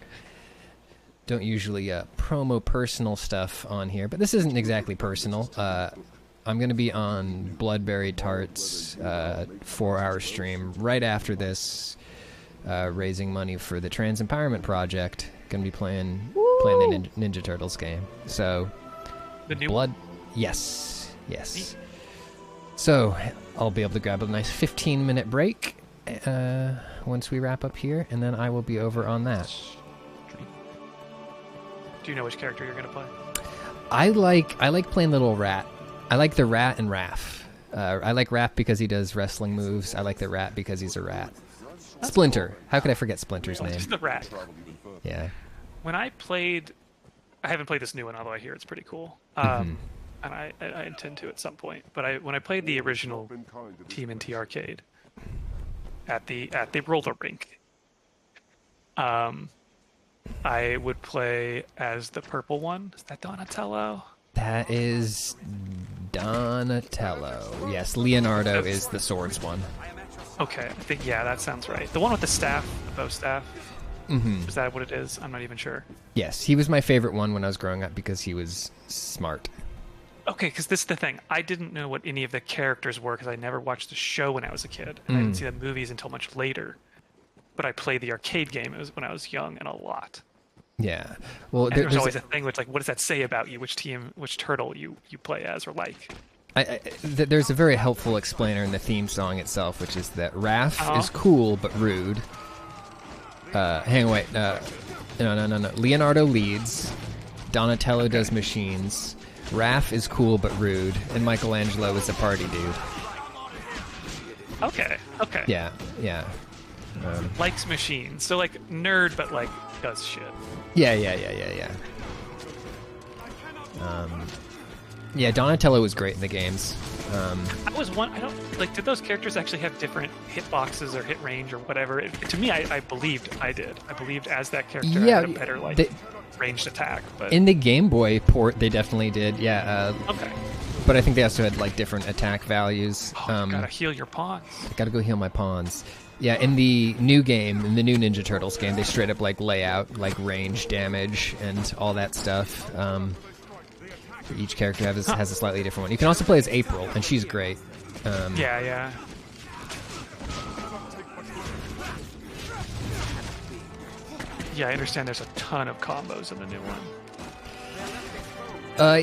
A: Don't usually promo personal stuff on here, but this isn't exactly personal. I'm gonna be on Bloodberry Tart's 4-hour stream right after this. Raising money for the Trans Empowerment Project. Gonna be playing the Ninja Turtles game. So,
B: the new
A: Blood. Yes. So I'll be able to grab a nice 15-minute break once we wrap up here, and then I will be over on that.
B: Do you know which character you're gonna play?
A: I like playing Little Rat. I like the Rat and Raph. I like Raph because he does wrestling moves. I like the Rat because he's a rat.
B: That's
A: Splinter.
B: cool.
A: How could I forget Splinter's name?
B: Just the Rat.
A: Yeah.
B: When I played, I haven't played this new one, although I hear it's pretty cool. And I intend to at some point. But when I played the original TMNT arcade at the roller rink, I would play as the purple one. Is that Donatello?
A: That is Donatello. Yes, Leonardo is the swords one.
B: Okay, I think, yeah, that sounds right. The one with the staff, the bow staff.
A: Mm-hmm.
B: Is that what it is? I'm not even sure.
A: Yes, he was my favorite one when I was growing up because he was smart.
B: Okay, because this is the thing. I didn't know what any of the characters were because I never watched the show when I was a kid. And I didn't see the movies until much later. But I played the arcade game when I was young and a lot.
A: Yeah. Well,
B: and there's always a thing with, like, what does that say about you? Which turtle you play as or like?
A: There's a very helpful explainer in the theme song itself, which is that Raph is cool but rude. Hang on, wait. No. Leonardo leads. Donatello does machines. Raph is cool but rude, and Michelangelo is a party dude.
B: Okay.
A: Yeah.
B: Likes machines, so like nerd, but like does shit.
A: Yeah. Yeah, Donatello was great in the games.
B: I don't like. Did those characters actually have different hitboxes or hit range or whatever? To me, I believed I did. I believed as that character had a better ranged attack. But
A: in the Game Boy port, they definitely did. Yeah.
B: Okay.
A: But I think they also had like different attack values.
B: Gotta heal your pawns.
A: Gotta go heal my pawns. Yeah, in the new game, in the new Ninja Turtles game, they straight up like lay out like range damage and all that stuff. Each character has a slightly different one. You can also play as April, and she's great.
B: Yeah. Yeah, I understand there's a ton of combos in the new one.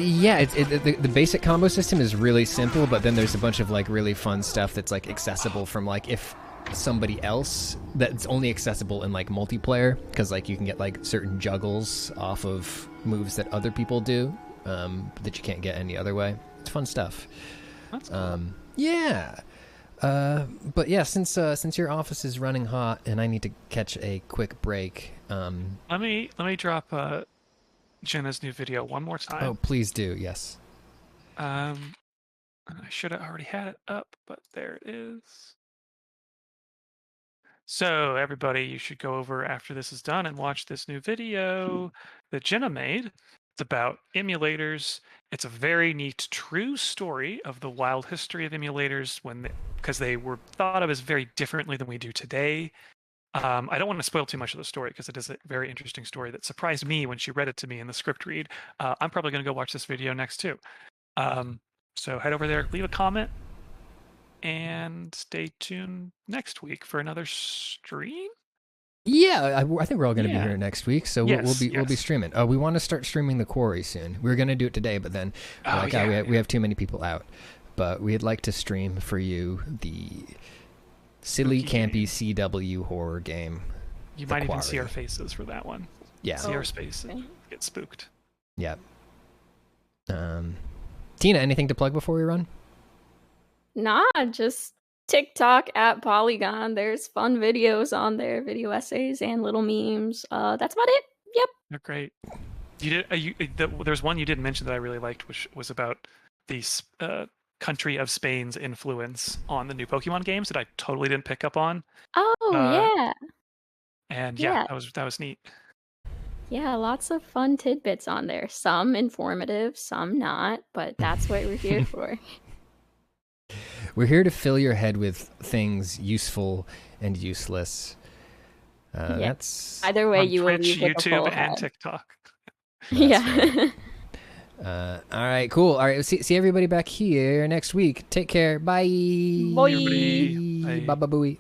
A: Yeah, the basic combo system is really simple, but then there's a bunch of like really fun stuff that's like accessible from like if somebody else that's only accessible in like multiplayer, because like you can get like certain juggles off of moves that other people do that you can't get any other way. It's fun stuff.
B: That's cool.
A: Yeah. But yeah, since your office is running hot and I need to catch a quick break,
B: let me drop Jenna's new video one more time.
A: Oh, please do. Yes.
B: I should have already had it up, but there it is. So everybody, you should go over after this is done and watch this new video that Jenna made. It's about emulators. It's a very neat, true story of the wild history of emulators because they were thought of as very differently than we do today. I don't want to spoil too much of the story because it is a very interesting story that surprised me when she read it to me in the script read. I'm probably going to go watch this video next too. So head over there, leave a comment, and stay tuned next week for another stream.
A: Yeah, I think we're all going to be here next week, so we'll be streaming. We want to start streaming the Quarry we're going to do it today, but then we have too many people out. But we'd like to stream for you the silly, campy CW horror game.
B: You might even see our faces for that one.
A: Yeah,
B: see our space and get spooked.
A: Yeah. Tina, anything to plug before we run?
G: Nah, just TikTok at Polygon. There's fun videos on there, video essays and little memes. That's about it. Yep.
B: They're great. You did. There's one you didn't mention that I really liked, which was about the country of Spain's influence on the new Pokemon games that I totally didn't pick up on.
G: Oh yeah.
B: And that was neat.
G: Yeah, lots of fun tidbits on there. Some informative, some not, but that's what we're here for.
A: We're here to fill your head with things useful and useless. That's
G: either way
B: on
G: you
B: Twitch,
G: will leave with
B: YouTube,
G: a full
B: and
G: head.
B: TikTok.
G: Yeah.
A: All right, cool. All right, see everybody back here next week. Take care. Bye.
G: Bye.
A: Bye. Bye. Bye.